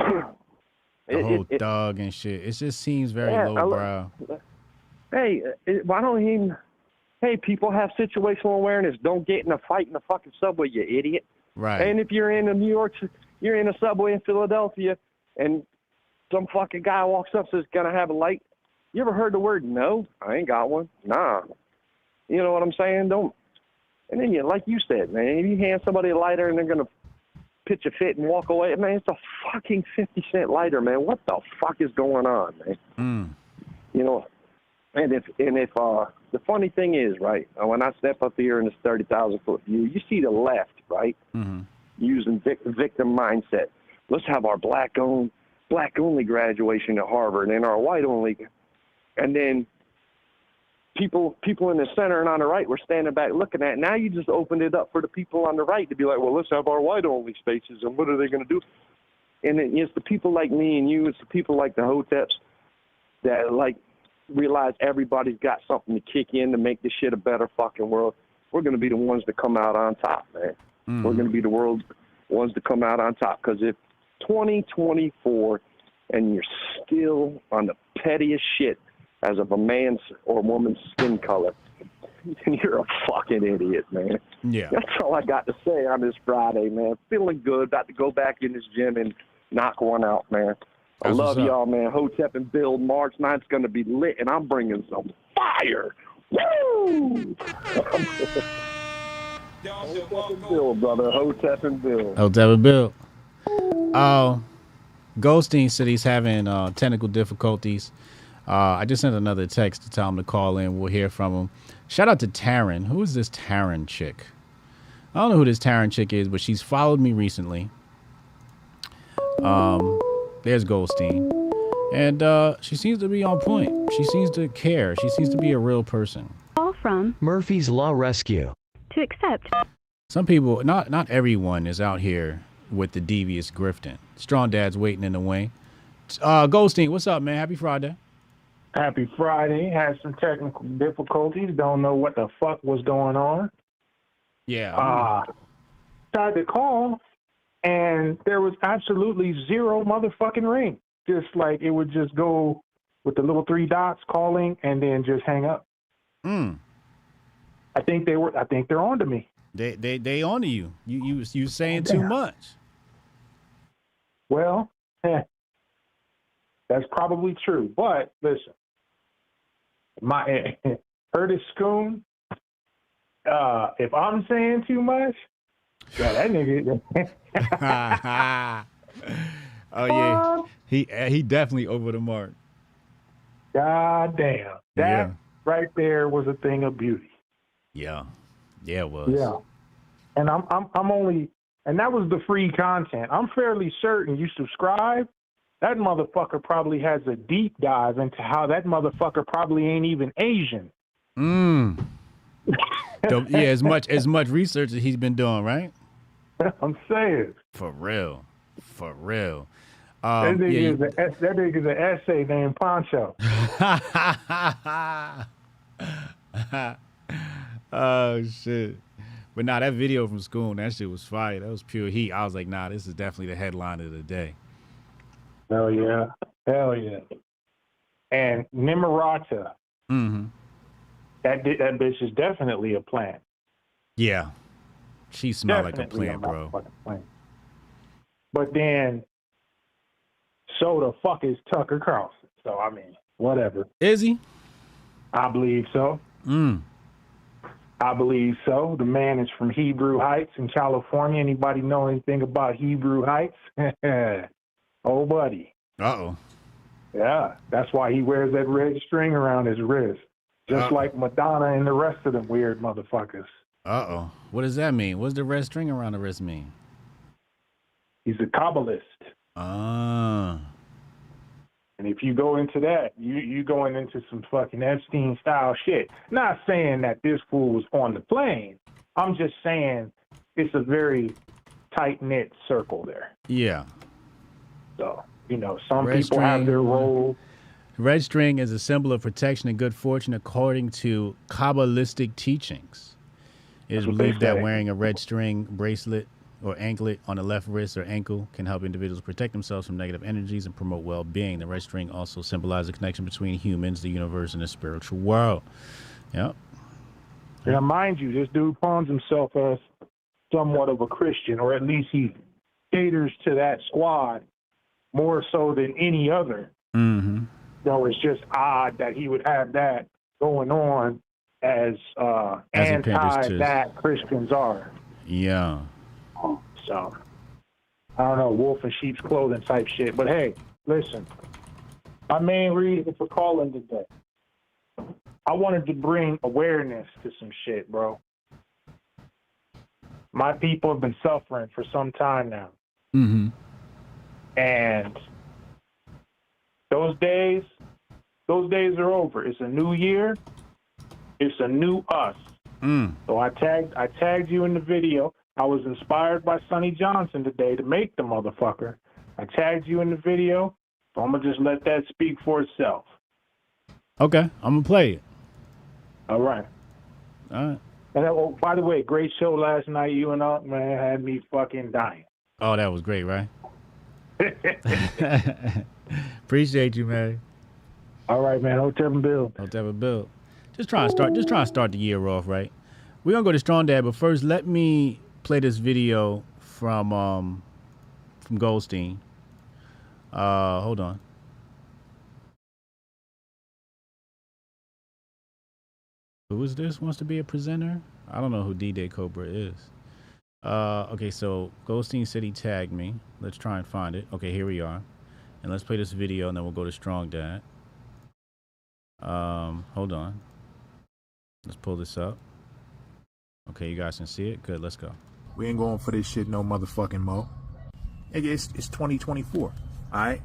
The whole thug and shit. It just seems very lowbrow. Hey, why don't he? Hey, people have situational awareness. Don't get in a fight in the fucking subway, you idiot. Right. And if you're in New York, you're in a subway in Philadelphia, and some fucking guy walks up and says, "Can I have a light?" You ever heard the word no? I ain't got one. Nah. You know what I'm saying? Don't. And then, like you said, man, if you hand somebody a lighter and they're going to pitch a fit and walk away, man, it's a fucking 50-cent lighter, man. What the fuck is going on, man? You know, and if the funny thing is, right, when I step up here in this 30,000-foot view, you see the left, right, using victim mindset. Let's have our black-only graduation at Harvard and our white-only. And then people in the center and on the right were standing back looking at it. Now you just opened it up for the people on the right to be like, well, let's have our white-only spaces, and what are they going to do? And it's the people like me and you, it's the people like the Hoteps that, like, realize everybody's got something to kick in to make this shit a better fucking world. We're going to be the ones that come out on top, man. We're going to be the world's ones to come out on top, because if 2024 and you're still on the pettiest shit as of a man's or woman's skin color, then you're a fucking idiot, man. Yeah. That's all I got to say on this Friday, man. Feeling good. About to go back in this gym and knock one out, man. I love y'all, man. Hotep and Bill, March 9th's going to be lit, and I'm bringing some fire. Woo! Hotep and Bill, brother. Hotep and Bill. Hotep and Bill. Goldstein said he's having technical difficulties. I just sent another text to tell him to call in. We'll hear from him. Shout out to Taryn. Who is this Taryn chick? I don't know who this Taryn chick is, but she's followed me recently. There's Goldstein. And she seems to be on point. She seems to care. She seems to be a real person. Call from Murphy's Law Rescue. To accept. Some people, not everyone is out here with the devious grifting. Strong Dad's waiting in the wing. Goldstein, what's up, man? Happy Friday. Happy Friday. Had some technical difficulties. Don't know what the fuck was going on. Yeah. Tried to call, and there was absolutely zero motherfucking ring. Just like it would just go with the little three dots calling and then just hang up. I think they're on to me. They on to you. You saying too much. Well, that's probably true. But listen, Curtis Scoon, if I'm saying too much, yeah, that nigga. Oh yeah, he definitely over the mark. God damn, that right there was a thing of beauty. Yeah, it was. Yeah, and I'm only, and that was the free content. I'm fairly certain you subscribe. That motherfucker probably has a deep dive into how that motherfucker probably ain't even Asian. So, yeah, as much research that he's been doing, right? I'm saying. For real. That nigga's an essay named Poncho. Oh shit. But nah, that video from Scoon, that shit was fire. That was pure heat. I was like, nah, this is definitely the headline of the day. Hell yeah. And Nimarata. That bitch is definitely a plant. Yeah. She smelled like a plant, bro. But then, so the fuck is Tucker Carlson? So, I mean, whatever. Is he? I believe so. I believe so. The man is from Hebrew Heights in California. Anybody know anything about Hebrew Heights? Oh, buddy. Uh-oh. Yeah, that's why he wears that red string around his wrist. Just like Madonna and the rest of them weird motherfuckers. Uh-oh. What does that mean? What's the red string around the wrist mean? He's a Kabbalist. And if you go into that, you going into some fucking Epstein-style shit. Not saying that this fool was on the plane. I'm just saying it's a very tight-knit circle there. Yeah. So, some people have their role. Red string is a symbol of protection and good fortune according to Kabbalistic teachings. It is believed that wearing a red string bracelet or anklet on the left wrist or ankle can help individuals protect themselves from negative energies and promote well-being. The red string also symbolizes a connection between humans, the universe, and the spiritual world. Yep. Now, mind you, this dude pawns himself as somewhat of a Christian, or at least he caters to that squad more so than any other. Mm-hmm. So it's just odd that he would have that going on as anti that Christians are. Yeah. So, I don't know, wolf in sheep's clothing type shit. But hey, listen, my main reason for calling today, I wanted to bring awareness to some shit, bro. My people have been suffering for some time now. Mm-hmm. And those days are over. It's a new year. It's a new us. So I tagged you in the video. I was inspired by Sonny Johnson today to make the motherfucker. I tagged you in the video, so I'm gonna just let that speak for itself. Okay, I'm gonna play it. All right. And by the way, great show last night. You and Unc, man, had me fucking dying. Oh, that was great, right? Appreciate you, man. All right, man. Hotep and Bill. Hotep and Bill. Just trying to start the year off right. We're gonna go to Strong Dad, but first let me play this video from Goldstein. Hold on. Who is this? Wants to be a presenter? I don't know who D-Day Cobra is. Okay, so Goldstein said he tagged me. Let's try and find it. Okay, here we are. And let's play this video, and then we'll go to Strong Dad. Hold on. Let's pull this up. Okay, you guys can see it? Good, let's go. We ain't going for this shit no motherfucking mo. It's 2024, all right?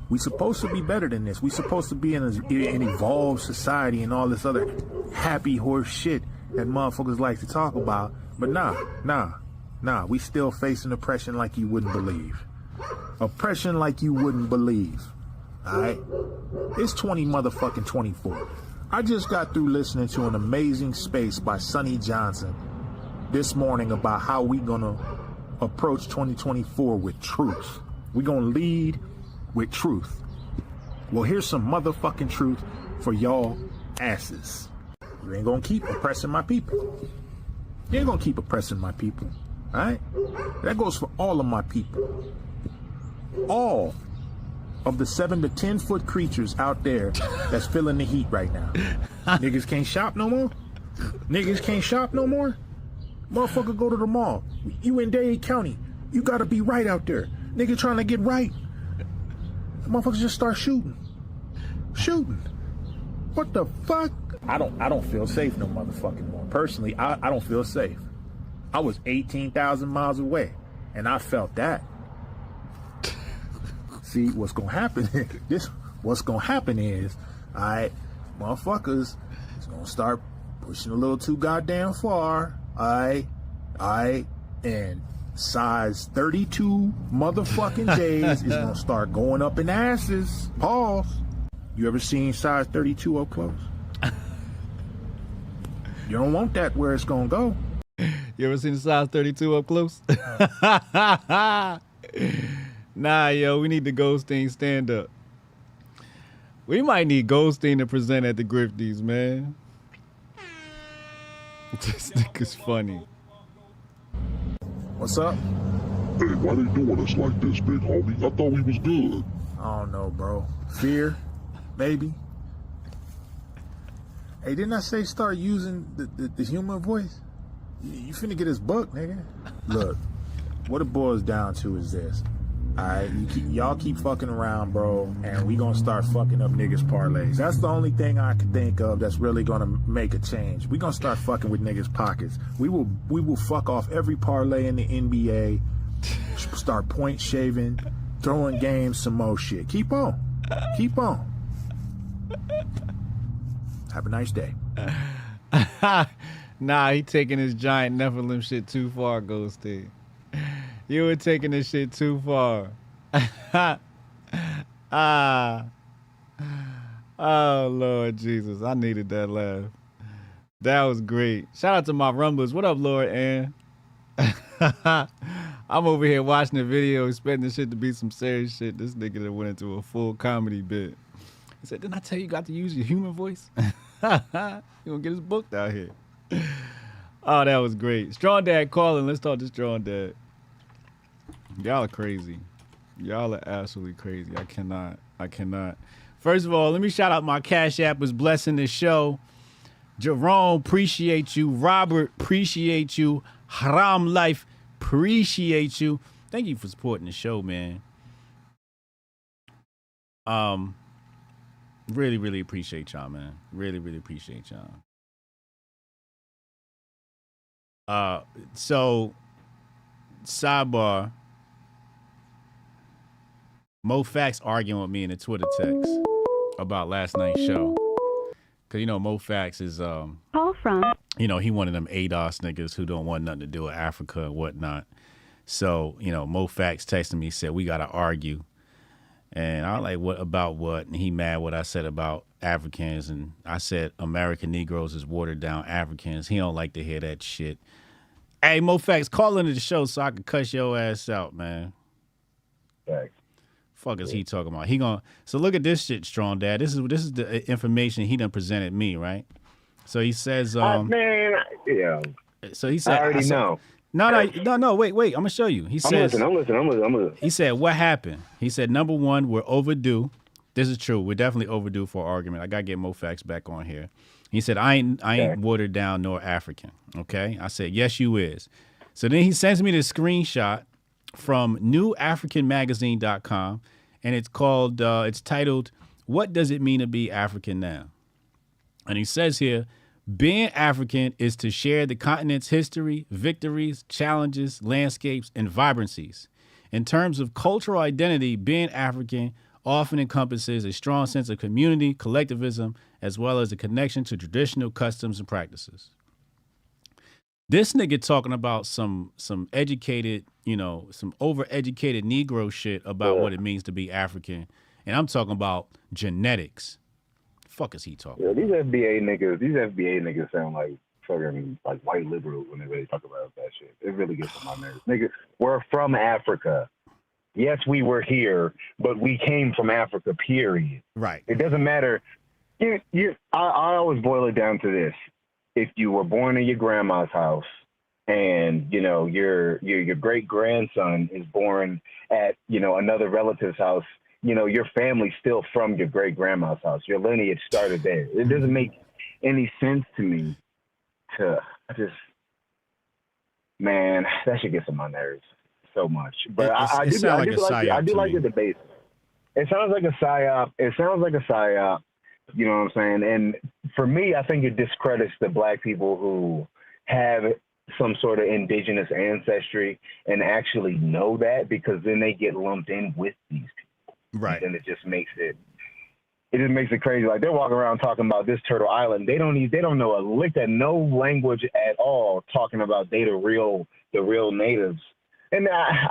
We supposed to be better than this. We supposed to be in an evolved society and all this other happy horse shit that motherfuckers like to talk about. But nah. We still facing oppression like you wouldn't believe. Oppression like you wouldn't believe. All right? It's 24. I just got through listening to an amazing space by Sonny Johnson this morning about how we gonna approach 2024 with truth. We gonna lead with truth. Well, here's some motherfucking truth for y'all asses. You ain't gonna keep oppressing my people. You ain't gonna keep oppressing my people. All right? That goes for all of my people. All of the 7 to 10 foot creatures out there that's feeling the heat right now. Niggas can't shop no more? Niggas can't shop no more? Motherfucker, go to the mall. You in Dade County. You gotta be right out there. Nigga trying to get right. Motherfuckers just start shooting. What the fuck? I don't feel safe no motherfucking more. Personally, I don't feel safe. I was 18,000 miles away, and I felt that. See, what's gonna happen is, all right, motherfuckers is gonna start pushing a little too goddamn far, all right, and size 32 motherfucking J's is gonna start going up in asses. Pause. You ever seen size 32 up close? You don't want that where it's gonna go. You ever seen the size 32 up close? Nah, yo, we need the Goldstein stand up. We might need Goldstein to present at the Grifties, man. This nigga's funny. What's up? Hey, why they doing us like this, big homie? I thought we was good. I don't know, bro. Fear? Maybe? Hey, didn't I say start using the human voice? You finna get his book, nigga. Look, what it boils down to is this. Alright, y'all keep fucking around, bro, and we gonna start fucking up niggas' parlays. That's the only thing I can think of that's really gonna make a change. We gonna start fucking with niggas' pockets. We will fuck off every parlay in the NBA, start point shaving, throwing games, some more shit. Keep on. Have a nice day. Nah, he taking his giant Nephilim shit too far, Goldstein. You were taking this shit too far. Oh, Lord Jesus. I needed that laugh. That was great. Shout out to my rumblers. What up, Lord Ann? I'm over here watching the video, expecting this shit to be some serious shit. This nigga that went into a full comedy bit. He said, "Didn't I tell you got to use your human voice?" You gonna get his booked out here. Oh, that was great. Strong Dad calling. Let's talk to Strong Dad. Y'all are crazy. Y'all are absolutely crazy. I cannot. First of all, let me shout out my Cash App was blessing the show. Jerome, appreciate you. Robert, appreciate you. Haram Life, appreciate you. Thank you for supporting the show, man. Really, really appreciate y'all, man. Really, really appreciate y'all. So sidebar. Mo Facts arguing with me in a Twitter text about last night's show. Cause you know Mo Facts is Call from. You know, he one of them ADOS niggas who don't want nothing to do with Africa and whatnot. So, you know, Mo Facts texted me, said, we gotta argue. And I was like, what about what? And he mad what I said about Africans. And I said American Negroes is watered down Africans. He don't like to hear that shit. Hey, Mo Facts, call into the show so I can cuss your ass out, man. Thanks. Fuck is he talking about? So look at this shit, Strong Dad. This is the information he done presented me, right? So he says, man, yeah. So he said, I already know. No, wait. I'm gonna show you. He says, I'm listening. He said, what happened? He said, number one, we're overdue. This is true. We're definitely overdue for an argument. I gotta get Mo Facts back on here. He said, I ain't watered down nor African. Okay. I said, yes, you is. So then he sends me this screenshot from newafricanmagazine.com, and it's called, it's titled, What Does It Mean to Be African Now? And he says here, being African is to share the continent's history, victories, challenges, landscapes, and vibrancies. In terms of cultural identity, being African often encompasses a strong sense of community, collectivism, as well as a connection to traditional customs and practices. This nigga talking about some educated, some overeducated Negro shit about what it means to be African. And I'm talking about genetics. Fuck is he talking about? These FBA niggas sound like fucking like white liberals when they really talk about that shit. It really gets on my nerves. Niggas, we're from Africa. Yes, we were here, but we came from Africa, period. Right. It doesn't matter. I always boil it down to this. If you were born in your grandma's house and, your great grandson is born at, another relative's house, your family's still from your great grandma's house. Your lineage started there. It doesn't make any sense to me man, that shit gets on my nerves so much. But I do like the debate. It sounds like a psyop. You know what I'm saying? And for me, I think it discredits the black people who have some sort of indigenous ancestry and actually know that, because then they get lumped in with these people. Right. And it just makes it crazy. Like, they're walking around talking about this Turtle Island. They don't know a lick of no language at all, talking about the real natives. And I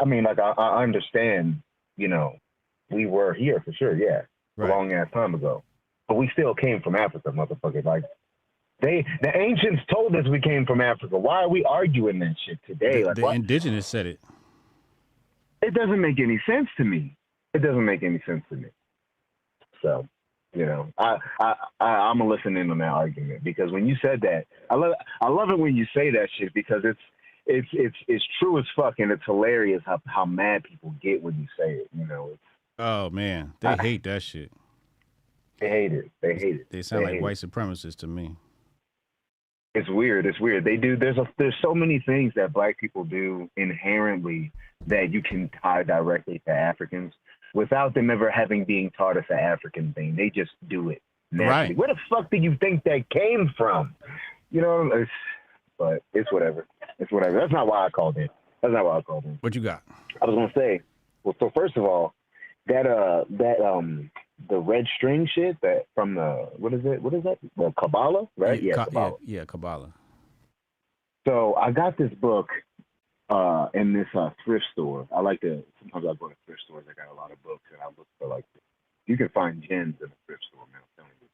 understand, we were here for sure. Yeah. Right. A long ass time ago. But we still came from Africa, motherfucker. Like, the ancients told us we came from Africa. Why are we arguing that shit today? The indigenous said it. It doesn't make any sense to me. So, I'm gonna listen in on that argument, because when you said that, I love it when you say that shit, because it's true as fuck, and it's hilarious how mad people get when you say it. Oh man, they hate that shit. They hate it. They sound like white supremacists to me. It's weird. They do. There's so many things that black people do inherently that you can tie directly to Africans without them ever having being taught as an African thing. They just do it naturally. Right. Where the fuck do you think that came from? But it's whatever. That's not why I called in. What you got? I was gonna say. Well, so first of all, the red string shit that from the what is that? The Kabbalah, right? Yeah, Kabbalah. Yeah, Kabbalah. So I got this book in this thrift store. Sometimes I go to thrift stores. I got a lot of books, and I look for you can find gems in a thrift store, man. I'm telling you.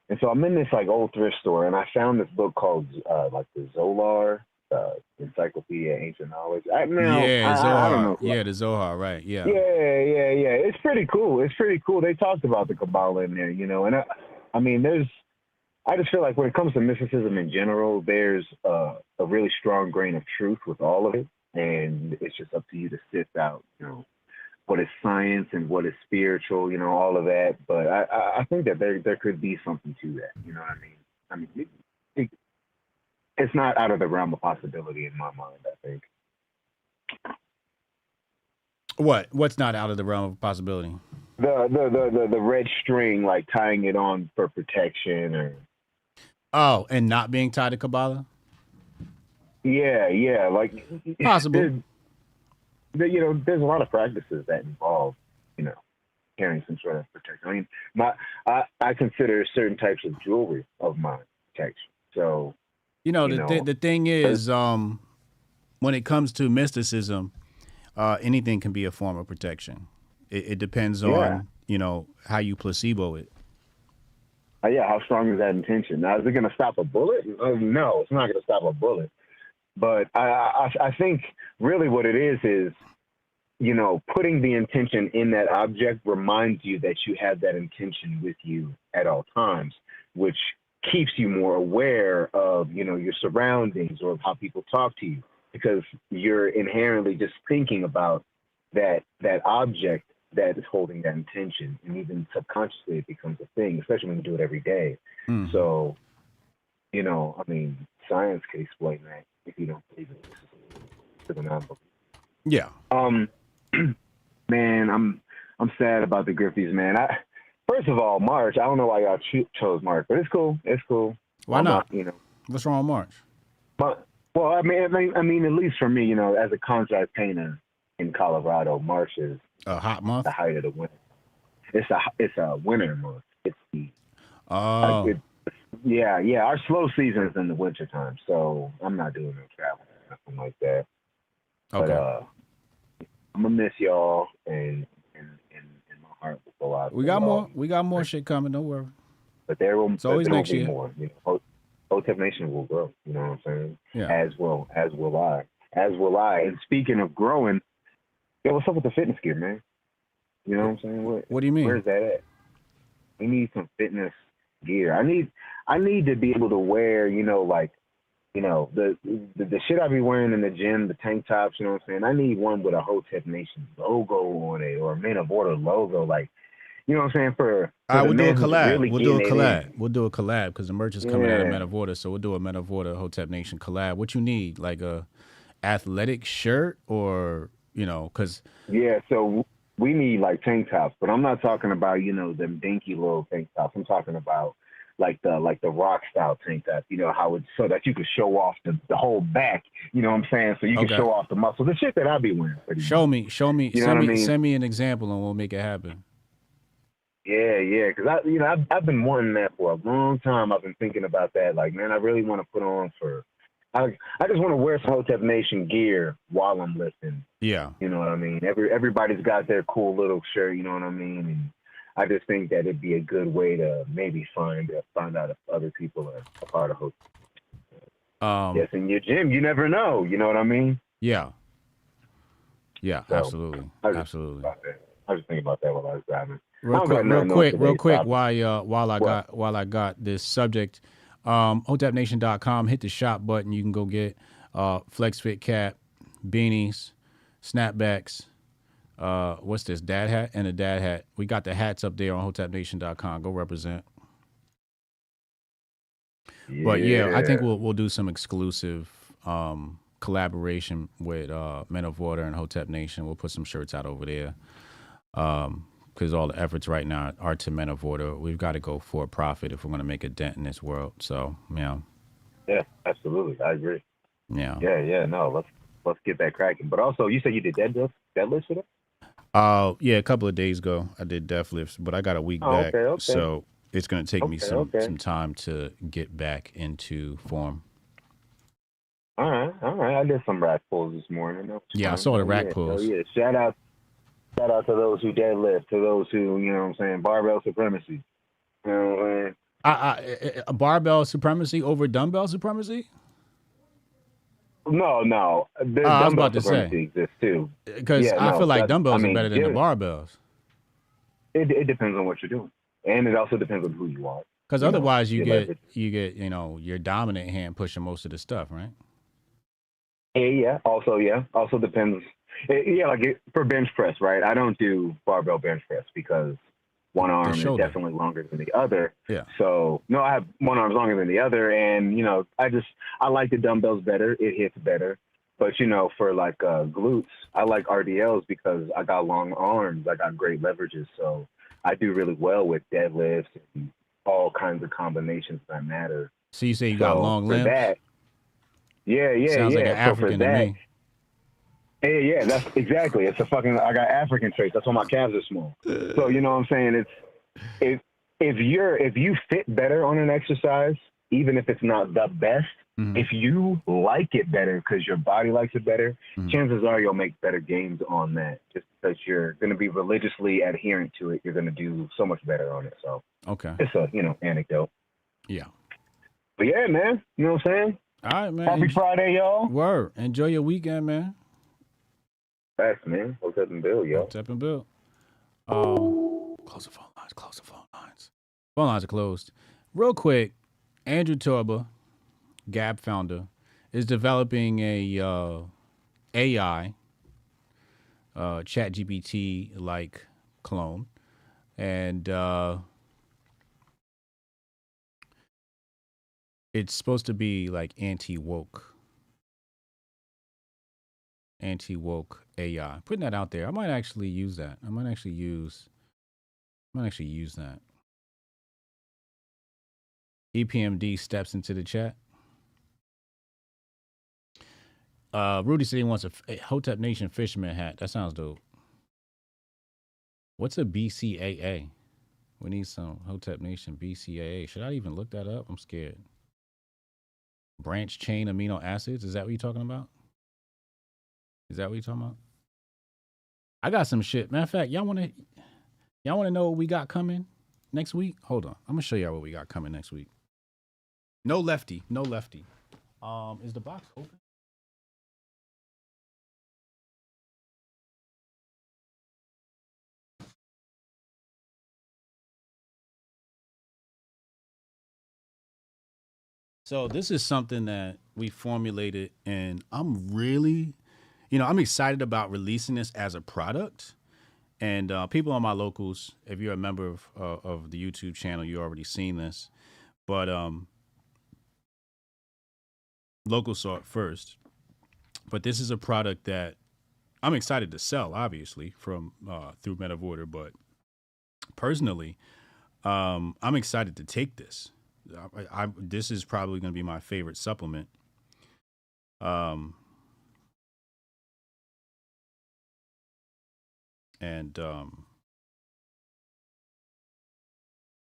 And so I'm in this old thrift store, and I found this book called the Zolar Encyclopedia of Ancient Knowledge. I don't Zohar. know. Yeah, the Zohar, right? Yeah. Yeah. It's pretty cool. They talked about the Kabbalah in there, and I mean, I just feel like when it comes to mysticism in general, there's a really strong grain of truth with all of it, and it's just up to you to sift out, what is science and what is spiritual, all of that. But I think that there could be something to that. You know what I mean? It's not out of the realm of possibility in my mind, I think. What's not out of the realm of possibility? The red string, like tying it on for protection, or and not being tied to Kabbalah. Yeah, like possible. There's a lot of practices that involve, carrying some sort of protection. I mean, I consider certain types of jewelry of my protection. So, the thing is, when it comes to mysticism, anything can be a form of protection. It depends on, how you placebo it. How strong is that intention? Now, is it going to stop a bullet? No, it's not going to stop a bullet. But I think really what it is, putting the intention in that object reminds you that you have that intention with you at all times, which keeps you more aware of, your surroundings or how people talk to you, because you're inherently just thinking about that object that is holding that intention, and even subconsciously it becomes a thing, especially when you do it every day. Mm. So, I mean, science can explain that if you don't believe it. To the non-believer. Yeah. Man, I'm sad about the Grifties, man. First of all, March. I don't know why y'all chose March, but it's cool. It's cool. Why not? What's wrong with March? But I mean, at least for me, as a contract painter in Colorado, March is a hot month. The height of the winter. It's a winter month. It's the our slow season is in the winter time, so I'm not doing no traveling or nothing like that. Okay. But I'm gonna miss y'all, and my heart will go out. We got more shit coming. Don't worry. But there will always there will next be year. more. Hotep Nation will grow. You know what I'm saying? Yeah. As will I. And speaking of growing, what's up with the fitness gear, man? You know what I'm saying? What do you mean? Where's that at? We need some fitness gear. I need to be able to wear, the shit I be wearing in the gym, the tank tops, you know what I'm saying? I need one with a Hotep Nation logo on it, or a Men of Order logo, like, you know what I'm saying? We'll do a collab. We'll do a collab because the merch is coming out of Men of Order, so we'll do a Men of Order Hotep Nation collab. What you need, like a athletic shirt, or because so we need like tank tops, but I'm not talking about them dinky little tank tops. I'm talking about like the rock style tank top, how it's so that you can show off the whole back, you know what I'm saying? So you can show off the muscles, the shit that I be wearing. Show me, send me an example and we'll make it happen. Yeah, because I've been wanting that for a long time. I've been thinking about that. Like, man, I really want to put on I just want to wear some Hotep Nation gear while I'm lifting. Yeah. You know what I mean? Everybody's got their cool little shirt, you know what I mean? And I just think that it'd be a good way to maybe find out if other people are a part of Hotep. Yes, in your gym, you never know. You know what I mean? Yeah. Yeah, so, absolutely. I was just thinking about that while I was driving. Real quick, while I got this subject, HotepNation.com, hit the shop button. You can go get Flex Fit cap, beanies, snapbacks. What's this? Dad hat and a dad hat. We got the hats up there on HotepNation.com. Go represent. Yeah. But yeah, I think we'll do some exclusive collaboration with Men of Order and Hotep Nation. We'll put some shirts out over there. Because all the efforts right now are to Men of Order. We've got to go for profit if we're going to make a dent in this world. So, Yeah, absolutely. I agree. Yeah. Yeah. No, let's get that cracking. But also, you said you did deadlifts today? Yeah, a couple of days ago I did deadlifts, but I got a week back, okay. so it's going to take me some time to get back into form. All right. I did some rack pulls this morning. Yeah, I saw the rack pulls. Yeah, shout out to those who deadlift, to those who, you know what I'm saying, barbell supremacy. You know what I'm saying? A barbell supremacy over dumbbell supremacy? No. The I was dumbbell about to supremacy say. exists too. Because Yeah, I no, feel like that's- dumbbells I mean, are better than the barbells. It depends on what you're doing, and it also depends on who you are. Because You know, otherwise you your get leverage. your dominant hand pushing most of the stuff, right? Yeah. Also depends. For bench press, right? I don't do barbell bench press because one arm is shoulder. definitely longer than the other. Yeah. So no, I have one arm's longer than the other, and I like the dumbbells better. It hits better. But for like glutes, I like RDLs because I got long arms. I got great leverages, so I do really well with deadlifts and all kinds of combinations that matter. So you say you got long for limbs? That, yeah. Sounds like an So for African to that, me. yeah, that's exactly. It's I got African traits. That's why my calves are small. So you know what I'm saying? If you fit better on an exercise, even if it's not the best, if you like it better because your body likes it better, chances are you'll make better gains on that. Just because you're going to be religiously adherent to it, you're going to do so much better on it. So okay, it's a anecdote. Yeah. But yeah, man, you know what I'm saying? All right, man. Happy Friday, y'all. Word. Enjoy your weekend, man. Thanks, man. Hotep and Bill, yo. Hotep and Bill. Close the phone lines. Phone lines are closed. Real quick, Andrew Torba, Gab founder, is developing a AI ChatGPT like clone, and it's supposed to be like anti-woke AI. Putting that out there. I might actually use that. I might actually use that. EPMD steps into the chat. Rudy said he wants a Hotep Nation fisherman hat. That sounds dope. What's a BCAA? We need some Hotep Nation BCAA. Should I even look that up? I'm scared. Branch chain amino acids. Is that what you're talking about? I got some shit. Matter of fact, y'all wanna know what we got coming next week? Hold on. I'm gonna show y'all what we got coming next week. No lefty. Is the box open? So this is something that we formulated, and I'm really, I'm excited about releasing this as a product. And people on my locals, if you're a member of the YouTube channel, you already seen this. But locals saw it first. But this is a product that I'm excited to sell, obviously, from through Metavorter. But personally, I'm excited to take this. This is probably going to be my favorite supplement. Y'all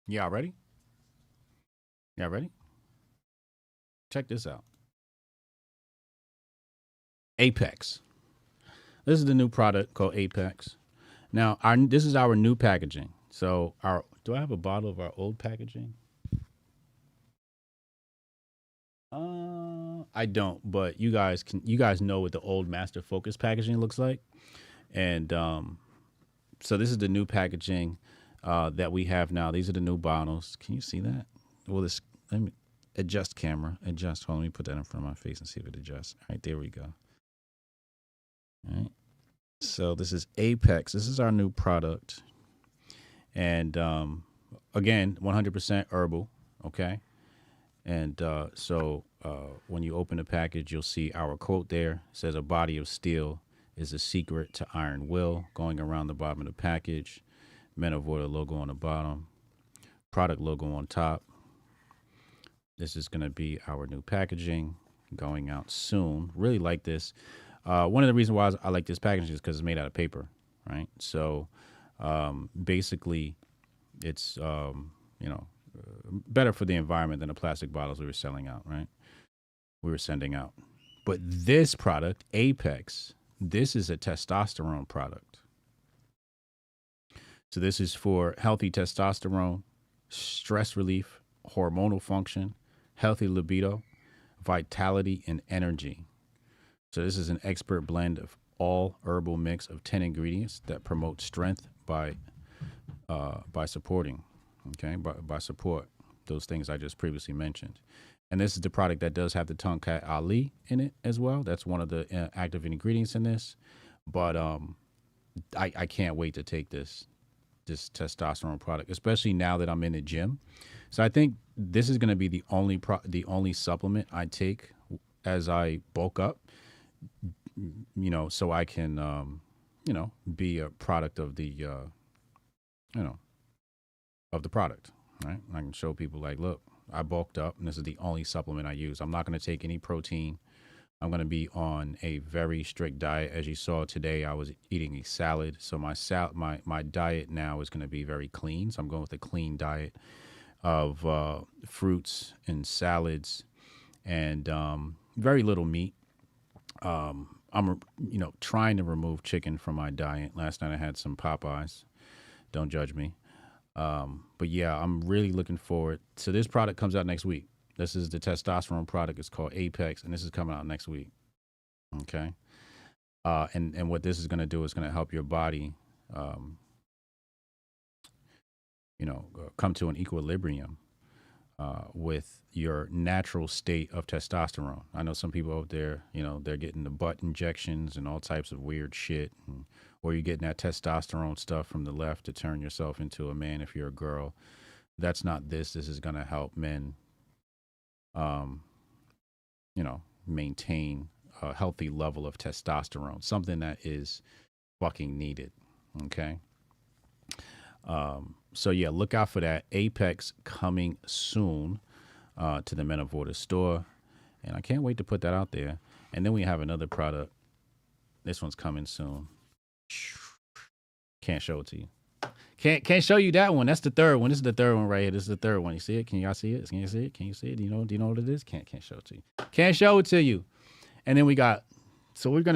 ready? Y'all ready? Check this out. Apex. This is the new product called Apex. Now, this is our new packaging. So, do I have a bottle of our old packaging? I don't, but you guys know what the old Master Focus packaging looks like. And so this is the new packaging that we have now. These are the new bottles. Can you see that? Well, let me adjust camera. Hold on, let me put that in front of my face and see if it adjusts. All right, there we go. All right. So this is Apex. This is our new product. And again, 100% herbal, okay? And so when you open the package, you'll see our quote there. It says, "A body of steel is a secret to iron will," going around the bottom of the package. Metavorter logo on the bottom. Product logo on top. This is going to be our new packaging going out soon. Really like this. One of the reasons why I like this packaging is because it's made out of paper, right? So basically, it's, better for the environment than the plastic bottles we were sending out. But this product, Apex, this is a testosterone product. So this is for healthy testosterone, stress relief, hormonal function, healthy libido, vitality, and energy. So this is an expert blend of all herbal mix of 10 ingredients that promote strength by supporting, by support those things I just previously mentioned. And this is the product that does have the Tonkat Ali in it as well. That's one of the active ingredients in this. But I can't wait to take this testosterone product, especially now that I'm in the gym. So I think this is going to be the only supplement I take as I bulk up, so I can, be a product of the, of the product, right? I can show people like, look, I bulked up and this is the only supplement I use. I'm not going to take any protein. I'm going to be on a very strict diet. As you saw today, I was eating a salad. So my diet now is going to be very clean. So I'm going with a clean diet of fruits and salads and very little meat. I'm trying to remove chicken from my diet. Last night I had some Popeyes. Don't judge me. But yeah, I'm really looking forward. So this product comes out next week. This is the testosterone product. It's called Apex, and this is coming out next week. Okay. And what this is going to do is going to help your body, come to an equilibrium with your natural state of testosterone. I know some people out there, they're getting the butt injections and all types of weird shit, or you're getting that testosterone stuff from the left to turn yourself into a man if you're a girl. That's not this. This is going to help men, maintain a healthy level of testosterone, something that is fucking needed. Okay. So yeah, look out for that. Apex coming soon to the Men of Order store. And I can't wait to put that out there. And then we have another product. This one's coming soon. Can't show it to you. Can't show you that one. That's the third one. This is the third one right here. This is the third one. You see it? Can y'all see it? Can you see it? Can you see it? Do you know what it is? Can't show it to you. Can't show it to you. And then we're going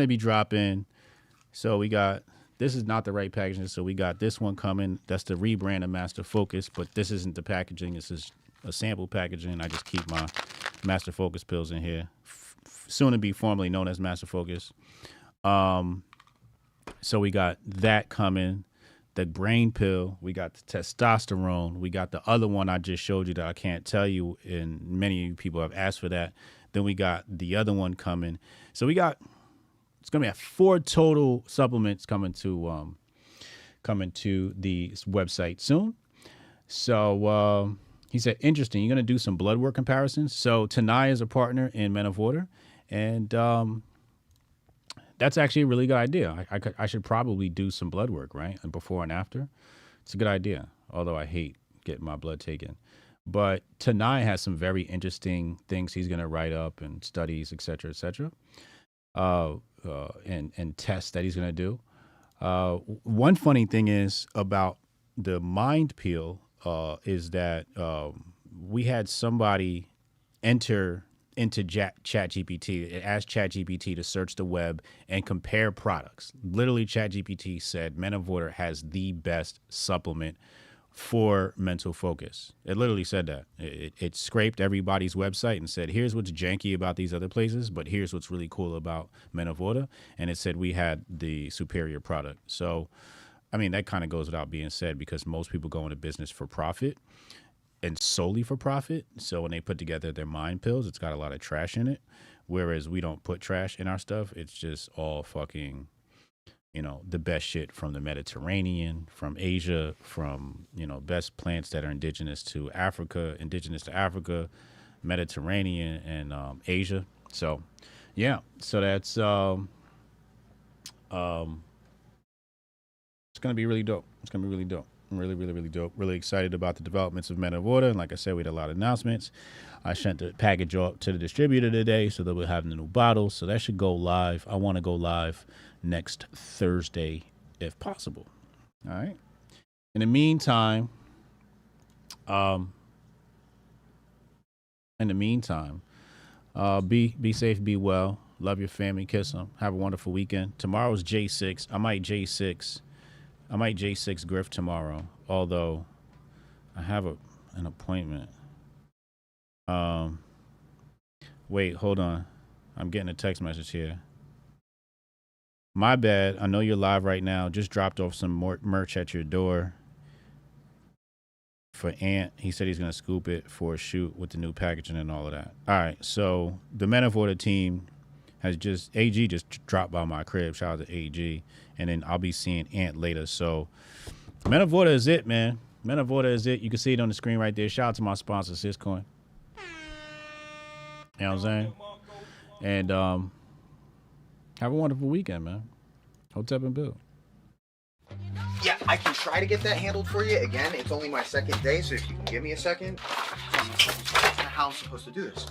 to be dropping. So we got, this is not the right packaging. So we got this one coming. That's the rebrand of Master Focus, but this isn't the packaging. This is a sample packaging. I just keep my Master Focus pills in here. Soon to be formerly known as Master Focus. So we got that coming. The brain pill, we got the testosterone, we got the other one I just showed you that I can't tell you, and many people have asked for that. Then we got the other one coming. So it's gonna be 4 total supplements coming to the website soon. So he said, interesting. You're gonna do some blood work comparisons. So Tanai is a partner in Men of Order, and that's actually a really good idea. I should probably do some blood work, right? And before and after. It's a good idea, although I hate getting my blood taken. But Tanai has some very interesting things he's going to write up and studies, et cetera, and tests that he's going to do. One funny thing is about the mind peel is that we had somebody enter into ChatGPT. It asked ChatGPT to search the web and compare products. Literally, ChatGPT said Men of Order has the best supplement for mental focus. It literally said that. It scraped everybody's website and said, here's what's janky about these other places, but here's what's really cool about Men of Order. And it said we had the superior product. So, I mean, that kind of goes without being said because most people go into business for profit. And solely for profit. So when they put together their mind pills, it's got a lot of trash in it. Whereas we don't put trash in our stuff. It's just all fucking, the best shit from the Mediterranean, from Asia, from, best plants that are indigenous to Africa, Mediterranean, and Asia. So, yeah. So that's, it's going to be really dope. It's going to be really dope. Really, really, really dope. Really excited about the developments of Men of Order. And like I said, we had a lot of announcements. I sent the package up to the distributor today, so that we're having the new bottles. So that should go live. I want to go live next Thursday, if possible. All right. In the meantime, be safe, be well. Love your family. Kiss them. Have a wonderful weekend. Tomorrow's J6. I might J6 Grift tomorrow, although I have an appointment. Wait, hold on. I'm getting a text message here. My bad. I know you're live right now. Just dropped off some more merch at your door for Ant. He said he's going to scoop it for a shoot with the new packaging and all of that. All right. So the Men of Order team has AG just dropped by my crib. Shout out to AG. And then I'll be seeing Ant later. So Men of Order is it, man. Men of Order is it. You can see it on the screen right there. Shout out to my sponsor, Scoon. You know what I'm saying? And have a wonderful weekend, man. Hotep and Bill. Yeah, I can try to get that handled for you. Again, it's only my second day, so if you can give me a second. How I'm supposed to do this?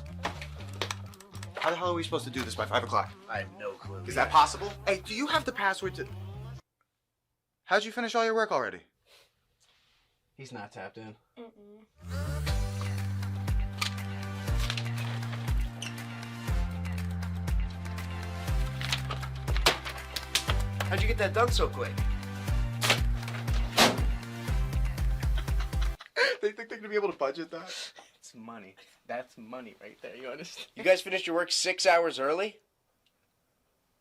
How the hell are we supposed to do this by 5 o'clock? I have no clue. Is that possible? Hey, do you have the password to... How'd you finish all your work already? He's not tapped in. How'd you get that done so quick? They think they're gonna be able to budget that? It's money. That's money right there. You understand? You guys finished your work 6 hours early?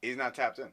He's not tapped in.